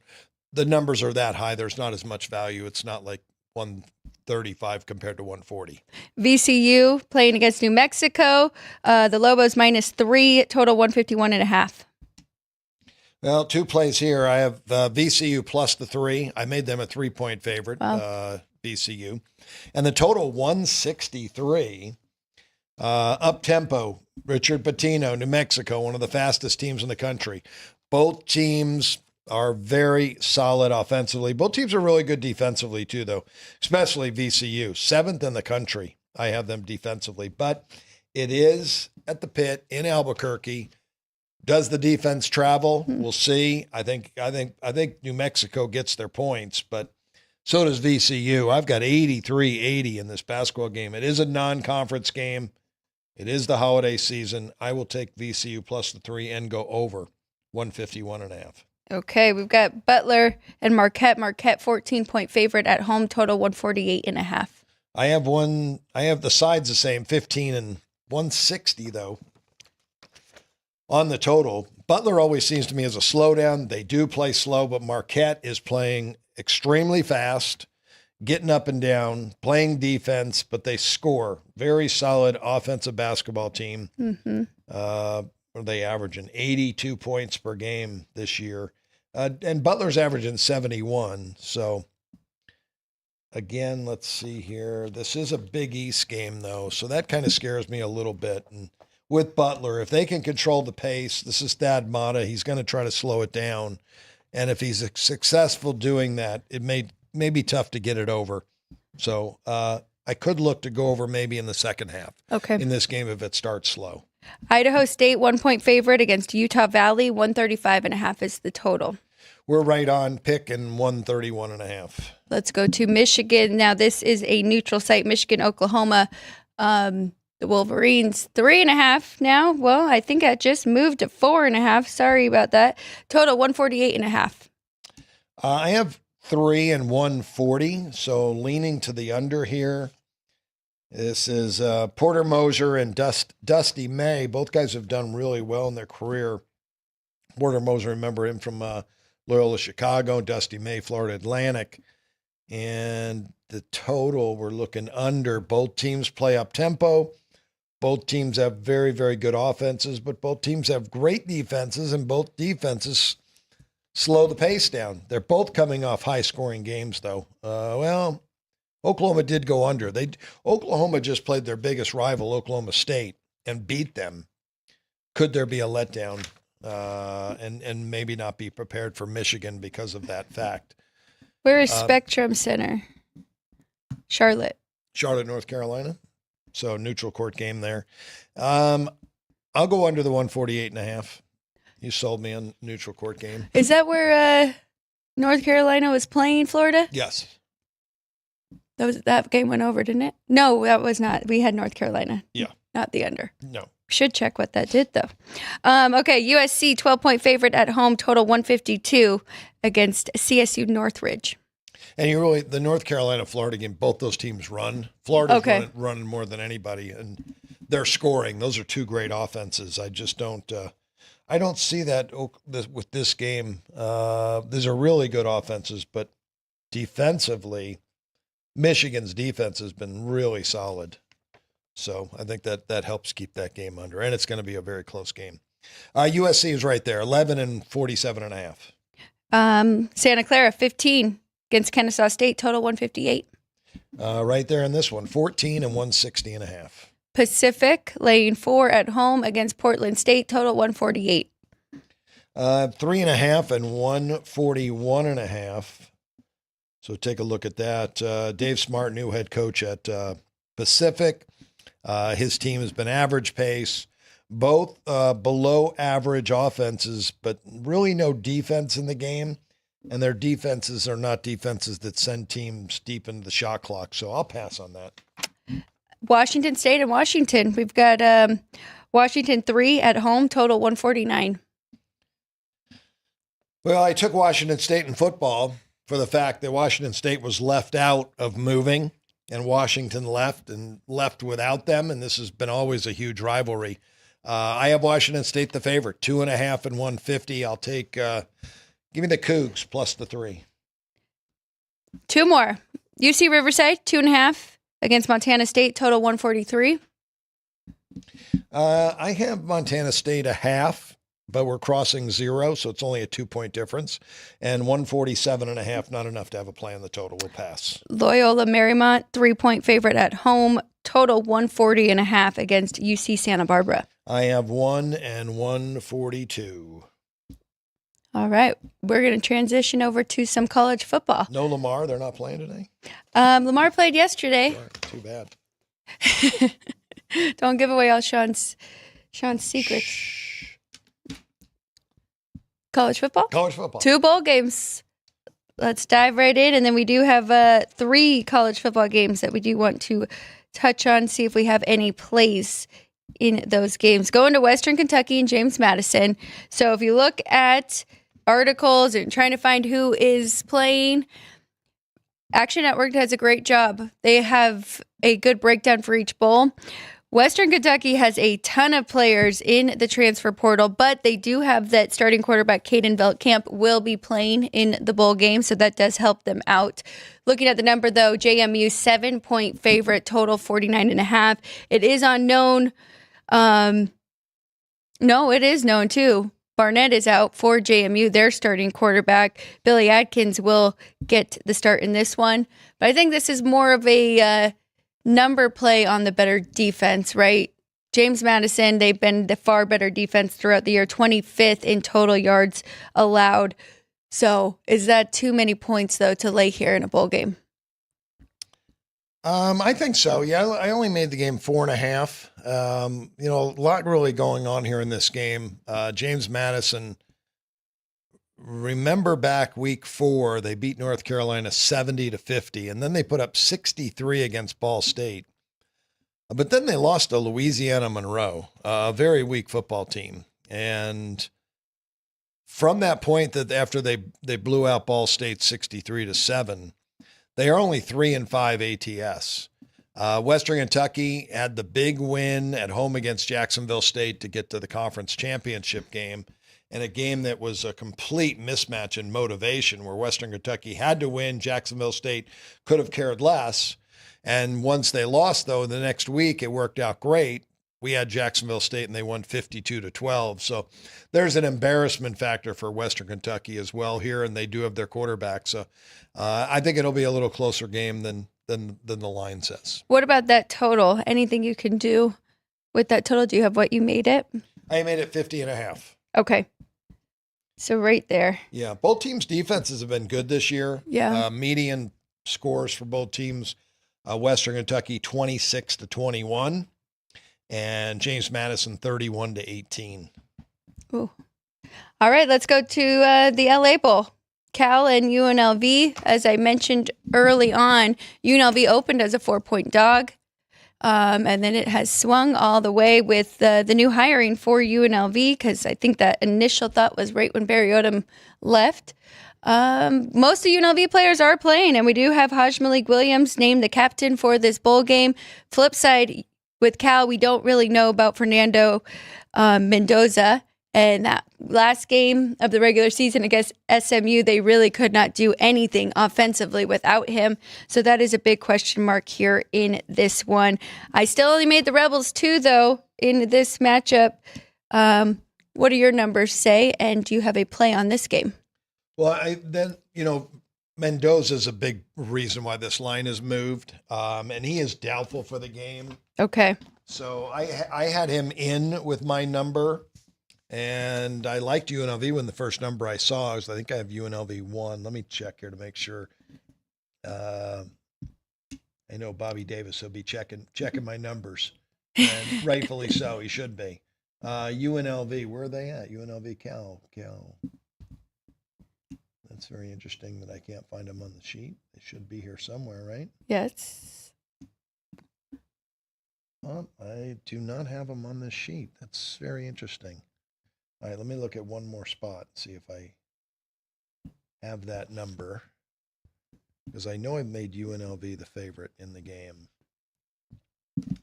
the numbers are that high, there's not as much value. It's not like 135 compared to 140. VCU playing against New Mexico. The Lobos -3, total 151.5. Well, two plays here. I have VCU plus the 3. I made them a 3-point favorite, Wow. VCU. And the total 163. Up-tempo, Richard Pitino, New Mexico, one of the fastest teams in the country. Both teams are very solid offensively. Both teams are really good defensively too, though, especially VCU. 7th in the country, I have them defensively. But it is at the Pit in Albuquerque. Does the defense travel? We'll see. I think New Mexico gets their points, but so does VCU. I've got 83-80 in this basketball game. It is a non-conference game. It is the holiday season. I will take VCU plus the 3 and go over 151.5. Okay, we've got Butler and Marquette. Marquette 14-point favorite at home, total 148.5. I have the sides the same, 15 and 160 though. On the total, Butler always seems to me as a slowdown. They do play slow, but Marquette is playing extremely fast, getting up and down, playing defense, but they score. Very solid offensive basketball team. They averaging 82 points per game this year. And Butler's averaging 71. So, again, let's see here. This is a Big East game, though, so that kind of scares me a little bit. And with Butler, if they can control the pace, this is Thad Matta. He's going to try to slow it down. And if he's successful doing that, it may be tough to get it over. So I could look to go over maybe in the second half in this game if it starts slow. Idaho State 1-point favorite against Utah Valley. 135.5 is the total. We're right on pick and 131.5. Let's go to Michigan. Now this is a neutral site, Michigan, Oklahoma. The Wolverines 3.5 now. Well, I think I just moved to 4.5. Sorry about that. Total 148.5. I have 3 and 140, so leaning to the under here. This is Porter Moser and Dusty May. Both guys have done really well in their career. Porter Moser, remember him from Loyola Chicago, Dusty May, Florida Atlantic. And the total, we're looking under. Both teams play up tempo. Both teams have very, very good offenses, but both teams have great defenses, and both defenses slow the pace down. They're both coming off high-scoring games, though. Oklahoma did go under. Oklahoma just played their biggest rival, Oklahoma State, and beat them. Could there be a letdown and maybe not be prepared for Michigan because of that fact? Where is Spectrum Center? Charlotte, North Carolina. So neutral court game there. I'll go under the 148.5. You sold me on neutral court game. Is that where North Carolina was playing Florida? Yes. That game went over, didn't it? No, that was not. We had North Carolina. Yeah. Not the under. No. Should check what that did, though. Okay, USC 12-point favorite at home, total 152 against CSU Northridge. And the North Carolina-Florida game, both those teams run. Florida's running more than anybody, and they're scoring. Those are two great offenses. I just don't I don't see that with this game. These are really good offenses, but defensively, Michigan's defense has been really solid. So I think that helps keep that game under, and it's going to be a very close game. USC is right there, 11 and 47.5. Santa Clara, 15 against Kennesaw State, total 158. Right there in this one, 14 and 160.5. Pacific laying 4 at home against Portland State, total 148. 3.5 and 141.5. So take a look at that. Dave Smart, new head coach at Pacific. His team has been average pace, both below average offenses, but really no defense in the game. And their defenses are not defenses that send teams deep into the shot clock. So I'll pass on that. Washington State and Washington. We've got Washington 3 at home, total 149. Well, I took Washington State in football for the fact that Washington State was left out of moving, and Washington left without them, and this has been always a huge rivalry. I have Washington State the favorite, 2.5 and 150. I'll take, give me the Cougs plus the 3. Two more. UC Riverside, 2.5 against Montana State, total 143. I have Montana State a half, but we're crossing 0, so it's only a 2-point difference. And 147.5, not enough to have a play on the total. We'll pass. Loyola Marymount, 3-point favorite at home, total 140.5 against UC Santa Barbara. I have 1 and 142. All right. We're going to transition over to some college football. No Lamar, they're not playing today? Lamar played yesterday. Too bad. Don't give away all Sean's secrets. Shh. College football? College football. 2 bowl games. Let's dive right in. And then we do have 3 college football games that we do want to touch on, see if we have any plays in those games. Going to Western Kentucky and James Madison. So if you look at articles and trying to find who is playing, Action Network does a great job. They have a good breakdown for each bowl. Western Kentucky has a ton of players in the transfer portal, but they do have that starting quarterback, Caden Veltkamp, will be playing in the bowl game, so that does help them out. Looking at the number, though, JMU 7-point favorite, total 49.5. It is unknown. No, it is known, too. Barnett is out for JMU, their starting quarterback. Billy Atkins will get the start in this one. But I think this is more of a number play on the better defense, right? James Madison, they've been the far better defense throughout the year, 25th in total yards allowed. So is that too many points, though, to lay here in a bowl game? I think so. Yeah, I only made the game 4.5. A lot really going on here in this game. James Madison, remember back week 4, they beat North Carolina 70-50, and then they put up 63 against Ball State. But then they lost to Louisiana Monroe, a very weak football team. And from that point, that after they blew out Ball State 63-7, they are only 3-5 ATS. Western Kentucky had the big win at home against Jacksonville State to get to the conference championship game. in a game that was a complete mismatch in motivation, where Western Kentucky had to win. Jacksonville State could have cared less. And once they lost, though, the next week, it worked out great. We had Jacksonville State and they won 52-12. So there's an embarrassment factor for Western Kentucky as well here, and they do have their quarterback. So I think it'll be a little closer game than the line says. What about that total? Anything you can do with that total? Do you have what you made it? I made it 50.5. Okay. So right there. Yeah, both teams' defenses have been good this year. Yeah. Median scores for both teams, Western Kentucky 26-21, and James Madison 31-18. Ooh. All right, let's go to the LA Bowl. Cal and UNLV. As I mentioned early on, UNLV opened as a 4-point dog. And then it has swung all the way with the new hiring for UNLV, because I think that initial thought was right when Barry Odom left. Most of UNLV players are playing, and we do have Haj Malik Williams named the captain for this bowl game. Flip side, with Cal, we don't really know about Fernando Mendoza. And that last game of the regular season against SMU, they really could not do anything offensively without him. So that is a big question mark here in this one. I still only made the Rebels 2, though, in this matchup. What do your numbers say? And do you have a play on this game? Well, Mendoza is a big reason why this line has moved. And he is doubtful for the game. Okay. So I had him in with my number. And I liked UNLV when the first number I saw was, I think I have UNLV 1. Let me check here to make sure. I know Bobby Davis will be checking my numbers, and rightfully so. He should be. UNLV, where are they at? UNLV Cal. That's very interesting that I can't find them on the sheet. They should be here somewhere, right? Yes. I do not have them on this sheet. That's very interesting. All right, let me look at one more spot and see if I have that number, because I know I've made UNLV the favorite in the game.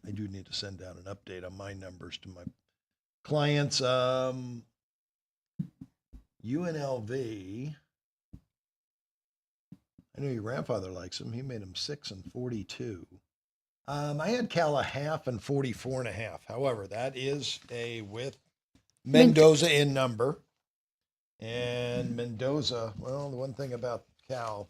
I do need to send out an update on my numbers to my clients. UNLV, I know your grandfather likes him. He made him 6-42. I had Cal a half and 44.5. However, that is with Mendoza in number. And Mendoza, well, the one thing about Cal,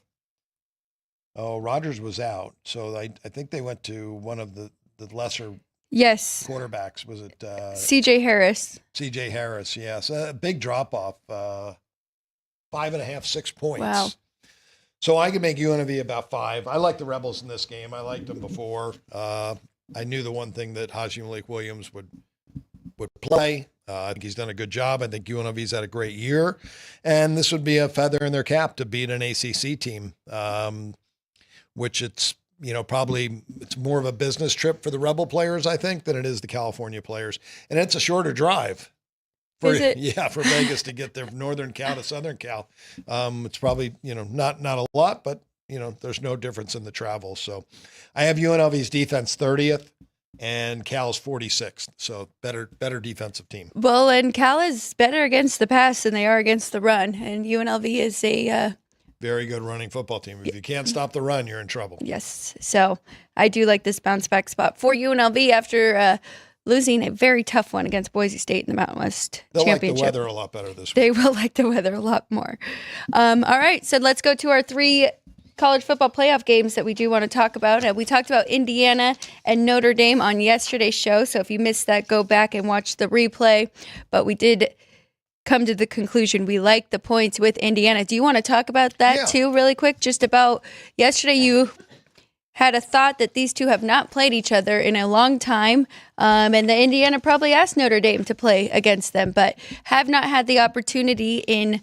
Rogers was out. So I think they went to one of the lesser quarterbacks. Was it C.J. Harris? C.J. Harris, yes. A big drop-off, 5.5, 6 points. Wow. So I could make UNLV about 5. I like the Rebels in this game. I liked them before. I knew the one thing that Haj Malik Williams would play. I think he's done a good job. I think UNLV's had a great year, and this would be a feather in their cap to beat an ACC team, which it's more of a business trip for the Rebel players, I think, than it is the California players, and it's a shorter drive. For Vegas to get there from Northern Cal to Southern Cal. It's probably not a lot, but there's no difference in the travel. So I have UNLV's defense 30th. And Cal's 46th, so better defensive team. Well, and Cal is better against the pass than they are against the run, and UNLV is a very good running football team. If you can't stop the run, you're in trouble. Yes, so I do like this bounce back spot for UNLV after losing a very tough one against Boise State in the Mountain West Championship. They'll like the weather a lot better this week. They will like the weather a lot more. All right, so let's go to our 3 college football playoff games that we do want to talk about. We talked about Indiana and Notre Dame on yesterday's show, so if you missed that, go back and watch the replay. But we did come to the conclusion we like the points with Indiana. Do you want to talk about that too really quick? Just about yesterday, you had a thought that these two have not played each other in a long time, and the Indiana probably asked Notre Dame to play against them, but have not had the opportunity in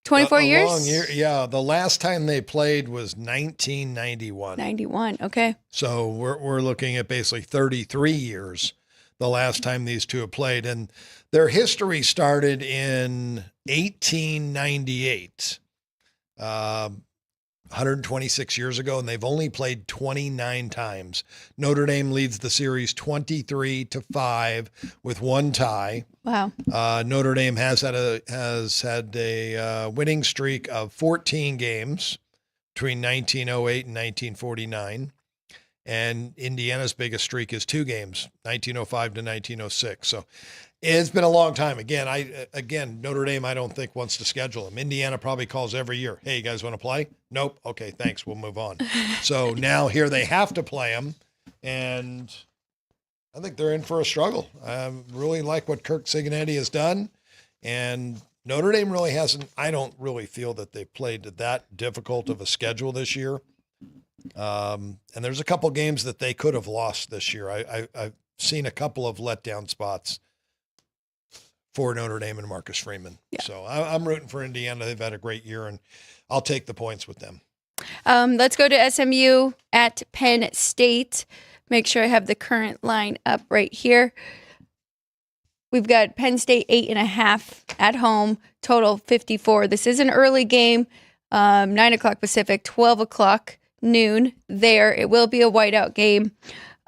24 years? Long year, yeah. The last time they played was 1991. 91, okay. So we're looking at basically 33 years the last time these two have played. And their history started in 1898. 126 years ago, and they've only played 29 times. Notre Dame leads the series 23-5 with one tie. Wow. Notre Dame has had a winning streak of 14 games between 1908 and 1949. And Indiana's biggest streak is 2 games, 1905 to 1906. So it's been a long time. Again, Notre Dame, I don't think wants to schedule them. Indiana probably calls every year. Hey, you guys want to play? Nope. Okay, thanks. We'll move on. So now here they have to play them. And I think they're in for a struggle. I really like what Kirk Cincinnati has done. And Notre Dame really hasn't, I don't really feel that they've played that difficult of a schedule this year. And there's a couple games that they could have lost this year. I've seen a couple of letdown spots for Notre Dame and Marcus Freeman. Yeah. So I'm rooting for Indiana. They've had a great year, and I'll take the points with them. Let's go to SMU at Penn State. Make sure I have the current line up right here. We've got Penn State 8.5 at home, total 54. This is an early game, 9 o'clock Pacific, 12 o'clock noon there. It will be a whiteout game.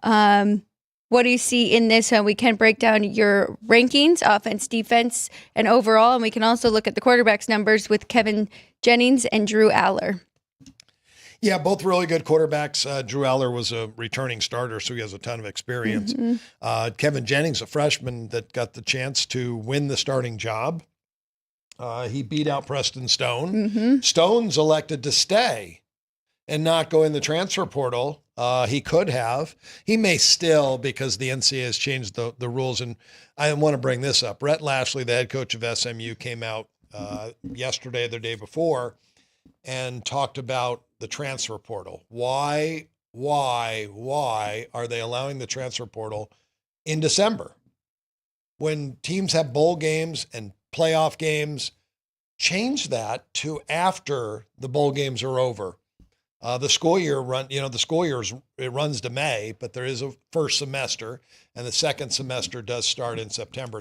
What do you see in this? We can break down your rankings, offense, defense, and overall, and we can also look at the quarterbacks numbers with Kevin Jennings and Drew Aller. Yeah, both really good quarterbacks. Drew Aller was a returning starter, so he has a ton of experience. Mm-hmm. Kevin Jennings, a freshman that got the chance to win the starting job. He beat out Preston Stone. Mm-hmm. Stone's elected to stay and not go in the transfer portal. He could have. He may still, because the NCAA has changed the rules. And I want to bring this up. Rhett Lashley, the head coach of SMU, came out yesterday, the day before, and talked about the transfer portal. Why are they allowing the transfer portal in December? When teams have bowl games and playoff games, change that to after the bowl games are over. The school year it runs to May, but there is a first semester, and the second semester does start in September.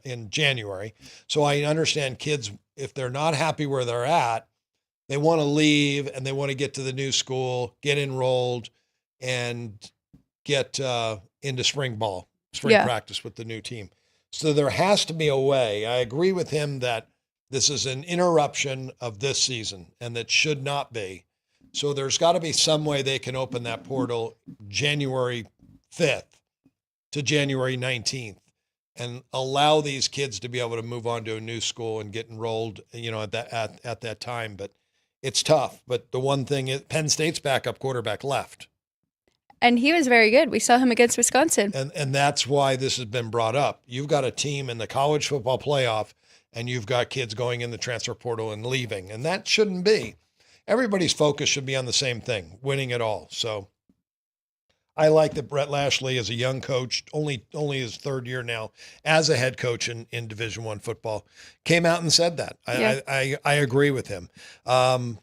In January. So I understand kids, if they're not happy where they're at, they want to leave and they want to get to the new school, get enrolled, and get into spring practice with the new team. So there has to be a way. I agree with him that this is an interruption of this season, and that should not be. So there's got to be some way they can open that portal January 5th to January 19th and allow these kids to be able to move on to a new school and get enrolled, at that time. But it's tough. But the one thing is Penn State's backup quarterback left. And he was very good. We saw him against Wisconsin. And that's why this has been brought up. You've got a team in the college football playoff, and you've got kids going in the transfer portal and leaving. And that shouldn't be. Everybody's focus should be on the same thing, winning it all. So I like that Brett Lashley is a young coach, only his third year now as a head coach in Division I football, came out and said that. I agree with him. And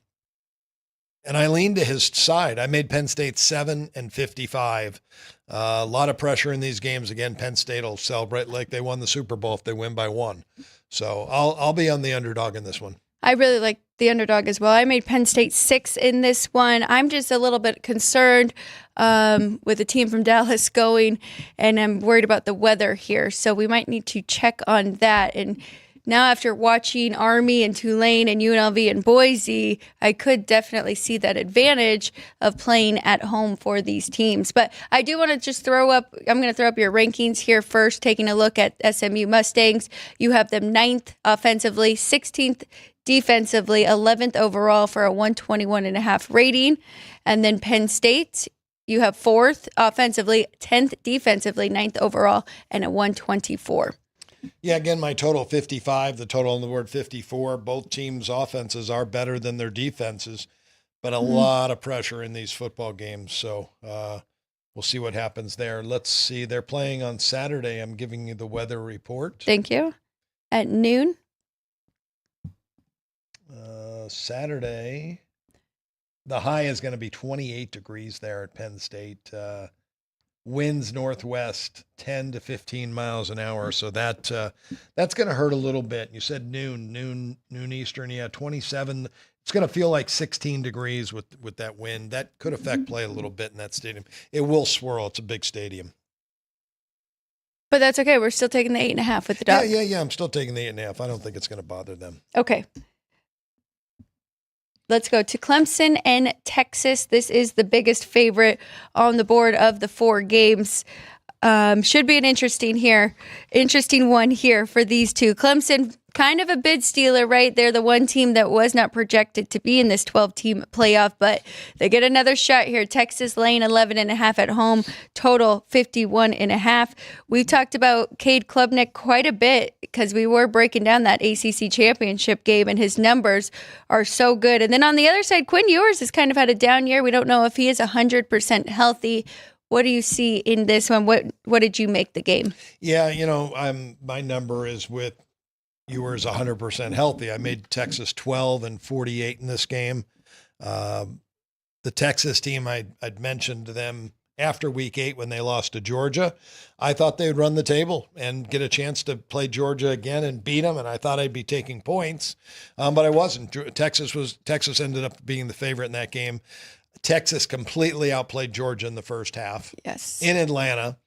I leaned to his side. I made Penn State 7-55. A lot of pressure in these games. Again, Penn State will celebrate like they won the Super Bowl if they win by 1. So I'll be on the underdog in this one. I really like the underdog as well. I made Penn State 6 in this one. I'm just a little bit concerned with the team from Dallas going, and I'm worried about the weather here. So we might need to check on that. And now after watching Army and Tulane and UNLV and Boise, I could definitely see that advantage of playing at home for these teams. But I do want to just I'm going to throw up your rankings here first, taking a look at SMU Mustangs. You have them 9th offensively, 16th defensively, 11th overall for a 121.5 rating. And then Penn State, you have 4th offensively, 10th defensively, 9th overall, and a 124. Yeah, again, my total 55, the total on the board 54. Both teams' offenses are better than their defenses, but a lot of pressure in these football games. So we'll see what happens there. Let's see. They're playing on Saturday. I'm giving you the weather report. Thank you. At noon? Saturday, the high is going to be 28 degrees there at Penn State. Winds northwest 10 to 15 miles an hour. So that's going to hurt a little bit. You said noon Eastern. Yeah, 27 It's going to feel like 16 degrees with that wind. That could affect play a little bit in that stadium. It will swirl. It's a big stadium. But that's okay. We're still taking the 8.5 with the dog. Yeah. I'm still taking the 8.5. I don't think it's going to bother them. Okay. Let's go to Clemson and Texas. This is the biggest favorite on the board of the 4 games. Should be an interesting one here for these two. Clemson, kind of a bid stealer, right? They're the one team that was not projected to be in this 12-team playoff, but they get another shot here. Texas laying 11.5 at home, total 51.5. We talked about Cade Klubnik quite a bit because we were breaking down that ACC championship game, and his numbers are so good. And then on the other side, Quinn Ewers has kind of had a down year. We don't know if he is 100% healthy. What do you see in this one? What did you make the game? Yeah, my number is with Ewers 100% healthy. I made Texas 12 and 48 in this game. The Texas team, I'd mentioned to them after week 8 when they lost to Georgia. I thought they would run the table and get a chance to play Georgia again and beat them, and I thought I'd be taking points, but I wasn't. Texas ended up being the favorite in that game. Texas completely outplayed Georgia in the first half. Yes. In Atlanta,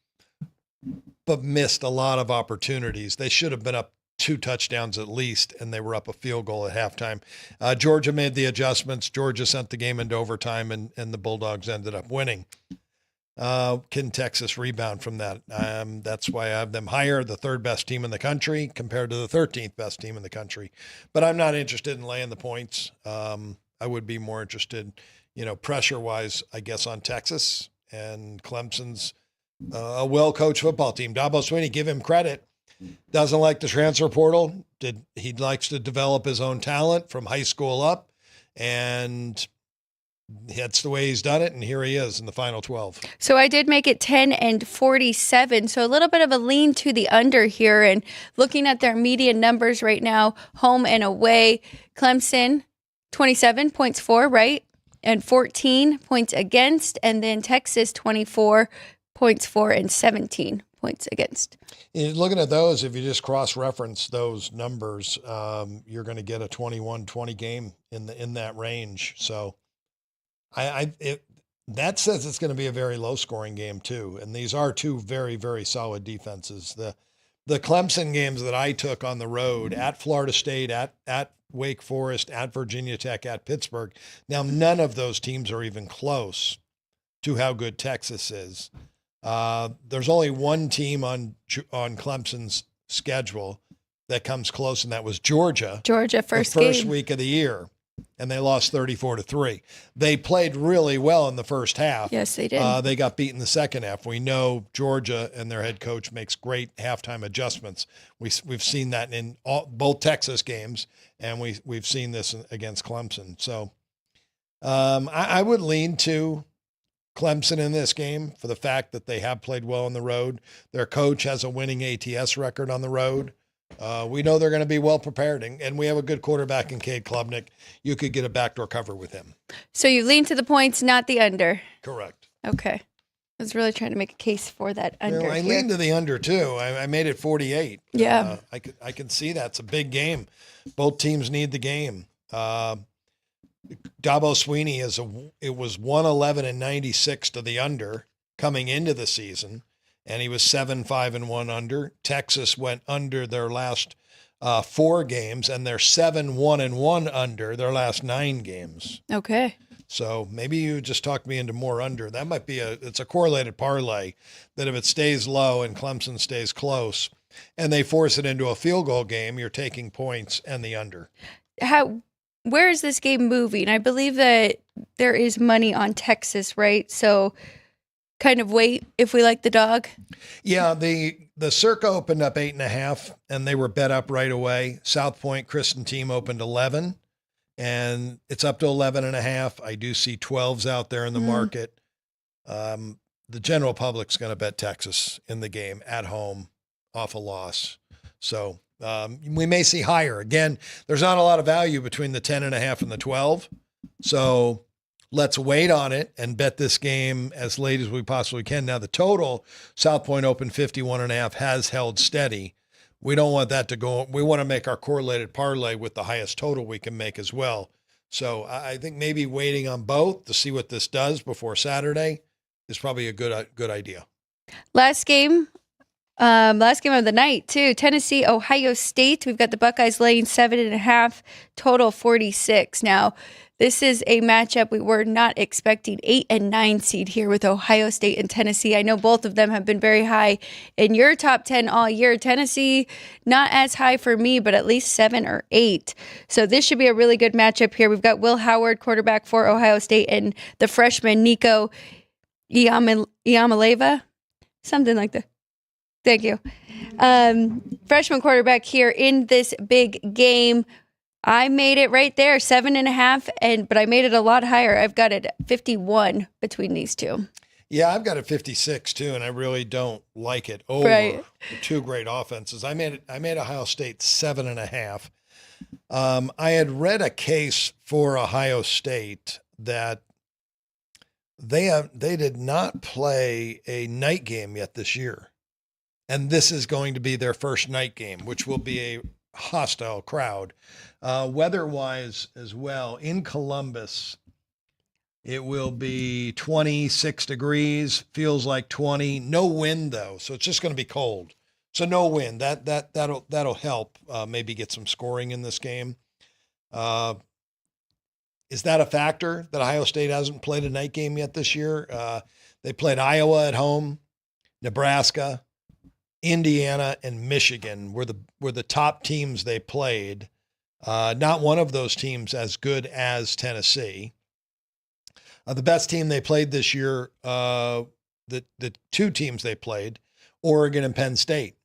but missed a lot of opportunities. They should have been up 2 touchdowns at least, and they were up a field goal at halftime. Georgia made the adjustments. Georgia sent the game into overtime, and the Bulldogs ended up winning. Can Texas rebound from that? That's why I have them higher, the 3rd best team in the country compared to the 13th best team in the country. But I'm not interested in laying the points. I would be more interested pressure-wise, I guess, on Texas. And Clemson's a well-coached football team. Dabo Swinney, give him credit, doesn't like the transfer portal. He likes to develop his own talent from high school up, and that's the way he's done it, and here he is in the final 12. So I did make it 10 and 47, so a little bit of a lean to the under here. And looking at their median numbers right now, home and away, Clemson, 27 points for, right? And 14 points against, and then Texas 24 points for and 17 points against. Looking at those, if you just cross-reference those numbers, you're going to get a 21-20 game in that range. So that says it's going to be a very low-scoring game too. And these are 2 very, very solid defenses. The Clemson games that I took on the road at Florida State, at Wake Forest, at Virginia Tech, at Pittsburgh. Now, none of those teams are even close to how good Texas is. There's only one team on Clemson's schedule that comes close, and that was Georgia. Georgia, the first week of the year, and they lost 34-3. They played really well in the first half. Yes, they did. They got beat in the second half. We know Georgia and their head coach makes great halftime adjustments. We've seen that in both Texas games, and we've seen this against Clemson. So I would lean to Clemson in this game for the fact that they have played well on the road. Their coach has a winning ATS record on the road. We know they're going to be well prepared, and we have a good quarterback in Cade Klubnik. You could get a backdoor cover with him. So you lean to the points, not the under. Correct. Okay. I was really trying to make a case for that under. I lean to the under too. I made it 48. Yeah. I can see that. It's a big game. Both teams need the game. Dabo Swinney it was 111 and 96 to the under coming into the season. And he was 7-5-1 under. Texas went under their last 4 games, and they're 7-1-1 under their last 9 games. Okay. So maybe you just talked me into more under. That might be it's a correlated parlay that if it stays low and Clemson stays close and they force it into a field goal game, you're taking points and the under. Where is this game moving? I believe that there is money on Texas, right? So kind of wait if we like the dog. Yeah, the Circa opened up 8.5, and they were bet up right away. South Point Kristen team opened 11, and it's up to 11.5. I do see 12s out there in the market. The general public's going to bet Texas in the game at home off a loss. So we may see higher. Again, there's not a lot of value between the 10.5 and the 12. So let's wait on it and bet this game as late as we possibly can. Now, the total, South Point open 51.5, has held steady. We don't want that to go. We want to make our correlated parlay with the highest total we can make as well. So I think maybe waiting on both to see what this does before Saturday is probably a good idea. Last game of the night, too. Tennessee, Ohio State. We've got the Buckeyes laying 7.5, total 46. Now, this is a matchup we were not expecting. 8 and 9 seed here with Ohio State and Tennessee. I know both of them have been very high in your top 10 all year. Tennessee, not as high for me, but at least 7 or 8. So this should be a really good matchup here. We've got Will Howard, quarterback for Ohio State, and the freshman Nico Iamaleva. Something like that. Thank you. Freshman quarterback here in this big game. I made it right there, 7.5, but I made it a lot higher. I've got it 51 between these two. Yeah, I've got it 56 too, and I really don't like it over the two great offenses. I made Ohio State 7.5. I had read a case for Ohio State that they did not play a night game yet this year. And this is going to be their first night game, which will be a hostile crowd. Weather-wise as well, in Columbus, it will be 26 degrees, feels like 20. No wind, though, so it's just going to be cold. So no wind. That'll help maybe get some scoring in this game. Is that a factor that Ohio State hasn't played a night game yet this year? They played Iowa at home, Nebraska, Indiana, and Michigan were the top teams they played. Not one of those teams as good as Tennessee. The best team they played this year, the two teams they played, Oregon and Penn State,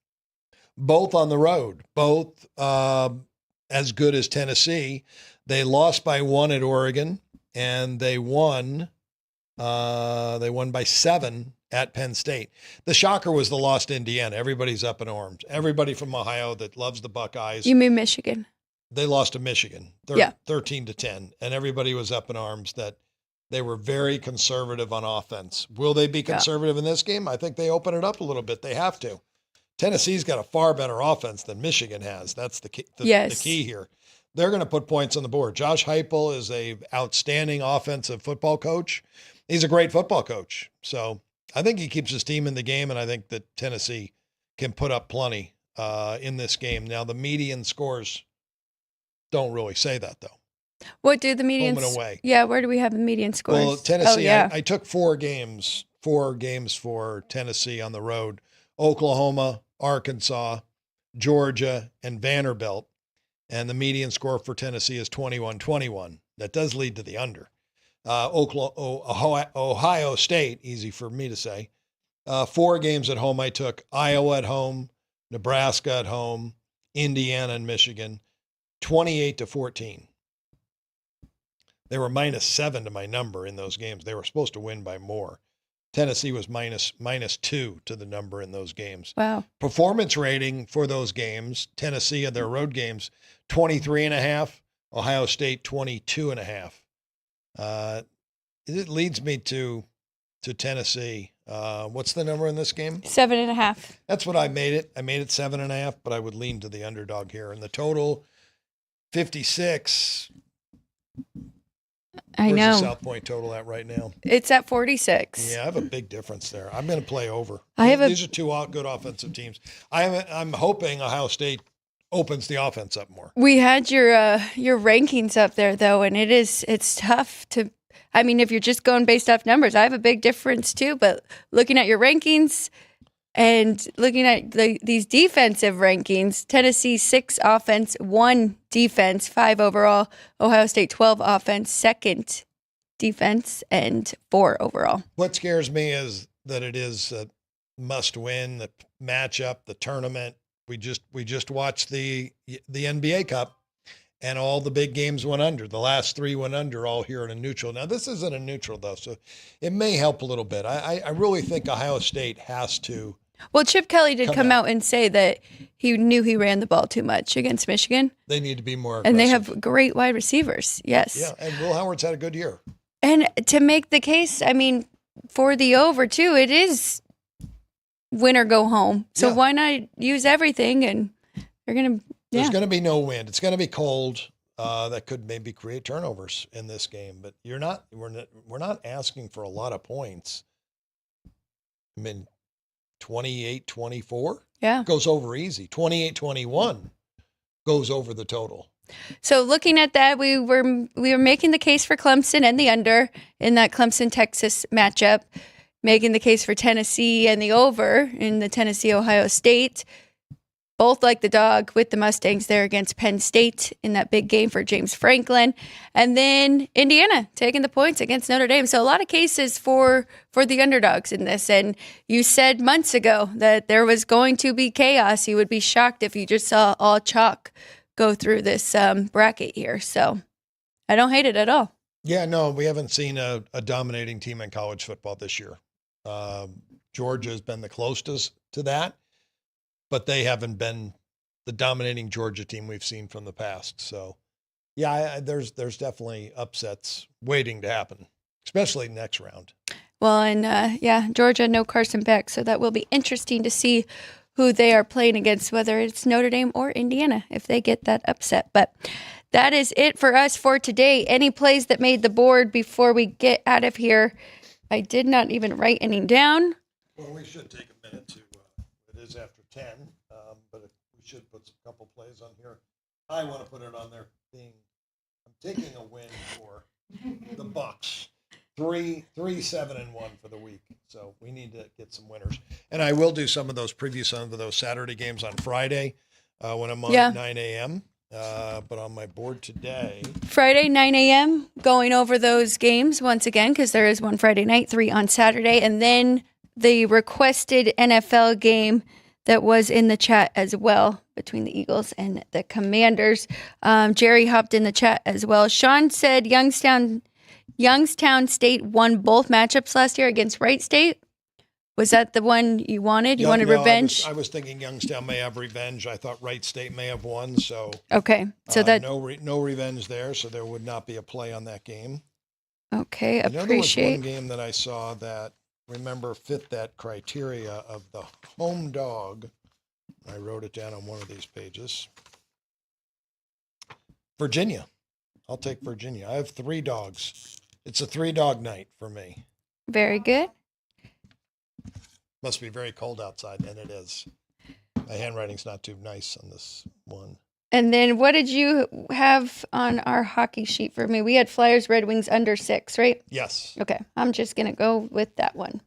both on the road, both as good as Tennessee. They lost by 1 at Oregon, and they won by 7 at Penn State. The shocker was the loss to Indiana. Everybody's up in arms. Everybody from Ohio that loves the Buckeyes. You mean Michigan? They lost to Michigan, 13-10, and everybody was up in arms that they were very conservative on offense. Will they be conservative in this game? I think they open it up a little bit. They have to. Tennessee's got a far better offense than Michigan has. That's the key here. They're going to put points on the board. Josh Heupel is an outstanding offensive football coach. He's a great football coach. So I think he keeps his team in the game, and I think that Tennessee can put up plenty in this game. Now, the median scores don't really say that, though. What do the median? Home and away. Yeah, where do we have the median scores? Well, Tennessee, I took 4 games for Tennessee on the road. Oklahoma, Arkansas, Georgia, and Vanderbilt. And the median score for Tennessee is 21-21. That does lead to the under. Ohio State, easy for me to say. 4 games at home I took. Iowa at home, Nebraska at home, Indiana and Michigan, 28-14. They were -7 to my number in those games. They were supposed to win by more. Tennessee was -2 to the number in those games. Wow. Performance rating for those games, Tennessee and their road games, 23.5, Ohio State 22.5. It leads me to Tennessee. What's the number in this game? 7.5. That's what I made it. I made it 7.5, but I would lean to the underdog here. And the total, 56. I know. Where's the South Point total at right now? It's at 46. Yeah, I have a big difference there. I'm going to play over. These are two good offensive teams. I'm hoping Ohio State opens the offense up more. We had your rankings up there though, and it's tough to. I mean, if you're just going based off numbers, I have a big difference too. But looking at your rankings and looking at these defensive rankings, Tennessee 6 offense, 1 defense, 5 overall. Ohio State 12 offense, 2nd defense, and 4 overall. What scares me is that it is a must-win, the matchup, the tournament. We just watched the NBA Cup, and all the big games went under. The last 3 went under, all here in a neutral. Now, this isn't a neutral, though, so it may help a little bit. I really think Ohio State has to. Well, Chip Kelly did come out and say that he knew he ran the ball too much against Michigan. They need to be more aggressive. And they have great wide receivers, yes. Yeah, and Will Howard's had a good year. And to make the case, I mean, for the over, too, it is win or go home. So why not use everything? And they're going to, There's going to be no wind. It's going to be cold. that could maybe create turnovers in this game. But we're not asking for a lot of points. I mean, 28-24 goes over easy. 28-21 goes over the total. So looking at that, we were making the case for Clemson and the under in that Clemson-Texas matchup, making the case for Tennessee and the over in the Tennessee-Ohio State. Both like the dog with the Mustangs there against Penn State in that big game for James Franklin. And then Indiana taking the points against Notre Dame. So a lot of cases for the underdogs in this. And you said months ago that there was going to be chaos. You would be shocked if you just saw all chalk go through this bracket here. So I don't hate it at all. Yeah, no, we haven't seen a dominating team in college football this year. Georgia has been the closest to that, but they haven't been the dominating Georgia team we've seen from the past. So, yeah, there's definitely upsets waiting to happen, especially next round. Well, and Georgia, no Carson Beck, so that will be interesting to see who they are playing against, whether it's Notre Dame or Indiana, if they get that upset. But that is it for us for today. Any plays that made the board before we get out of here? I did not even write any down. Well, we should take a minute to, it is after 10, but we should put a couple plays on here. I want to put it on there I'm taking a win for the Bucks. 3-7-1 for the week. So we need to get some winners. And I will do some of those previews of those Saturday games on Friday when I'm on at 9 a.m. But on my board today. Friday, 9 a.m., going over those games once again, because there is one Friday night, 3 on Saturday. And then the requested NFL game that was in the chat as well between the Eagles and the Commanders. Jerry hopped in the chat as well. Sean said Youngstown State won both matchups last year against Wright State. Was that the one you wanted? You wanted revenge? I was thinking Youngstown may have revenge. I thought Wright State may have won. So okay, so that no revenge there. So there would not be a play on that game. Okay, There was one game that I saw that fit that criteria of the home dog. I wrote it down on one of these pages. Virginia. I'll take Virginia. I have 3 dogs. It's a 3-dog night for me. Very good. Must be very cold outside, and it is. My handwriting's not too nice on this one. And then what did you have on our hockey sheet for me? We had Flyers, Red Wings under 6, right? Yes. Okay, I'm just going to go with that one.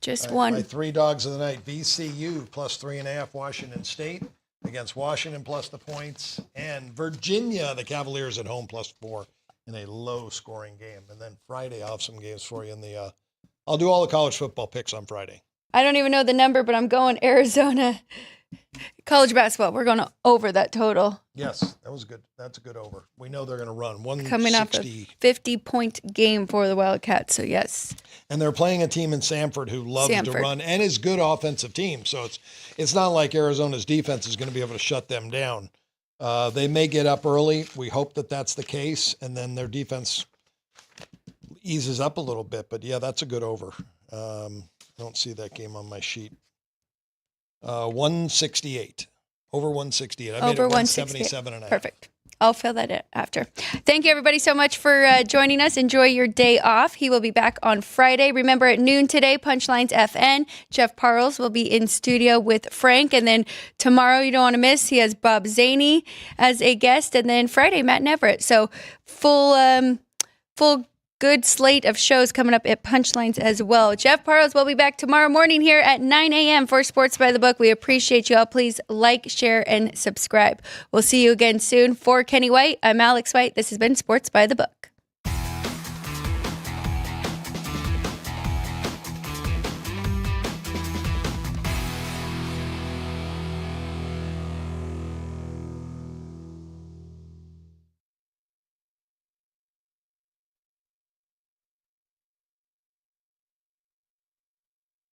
Just one. My 3 dogs of the night, VCU plus 3.5 Washington State against Washington plus the points, and Virginia, the Cavaliers at home plus 4 in a low-scoring game. And then Friday, I'll have some games for you in the I'll do all the college football picks on Friday. I don't even know the number, but I'm going Arizona college basketball. We're going over that total. Yes, that was good. That's a good over. We know they're going to run 160. Coming off a 50-point game for the Wildcats, so yes. And they're playing a team in Samford who loves to run and is good offensive team. So it's not like Arizona's defense is going to be able to shut them down. They may get up early. We hope that that's the case, and then their defense eases up a little bit. But, yeah, that's a good over. I don't see that game on my sheet. 168. Over 168. I made it 177.5. Perfect. I'll fill that in after. Thank you, everybody, so much for joining us. Enjoy your day off. He will be back on Friday. Remember, at noon today, Punchlines FN. Jeff Parles will be in studio with Frank. And then tomorrow, you don't want to miss, he has Bob Zaney as a guest. And then Friday, Matt Neverett. So full good slate of shows coming up at Punchlines as well. Jeff Parles will be back tomorrow morning here at 9 a.m. for Sports by the Book. We appreciate you all. Please like, share, and subscribe. We'll see you again soon. For Kenny White, I'm Alex White. This has been Sports by the Book.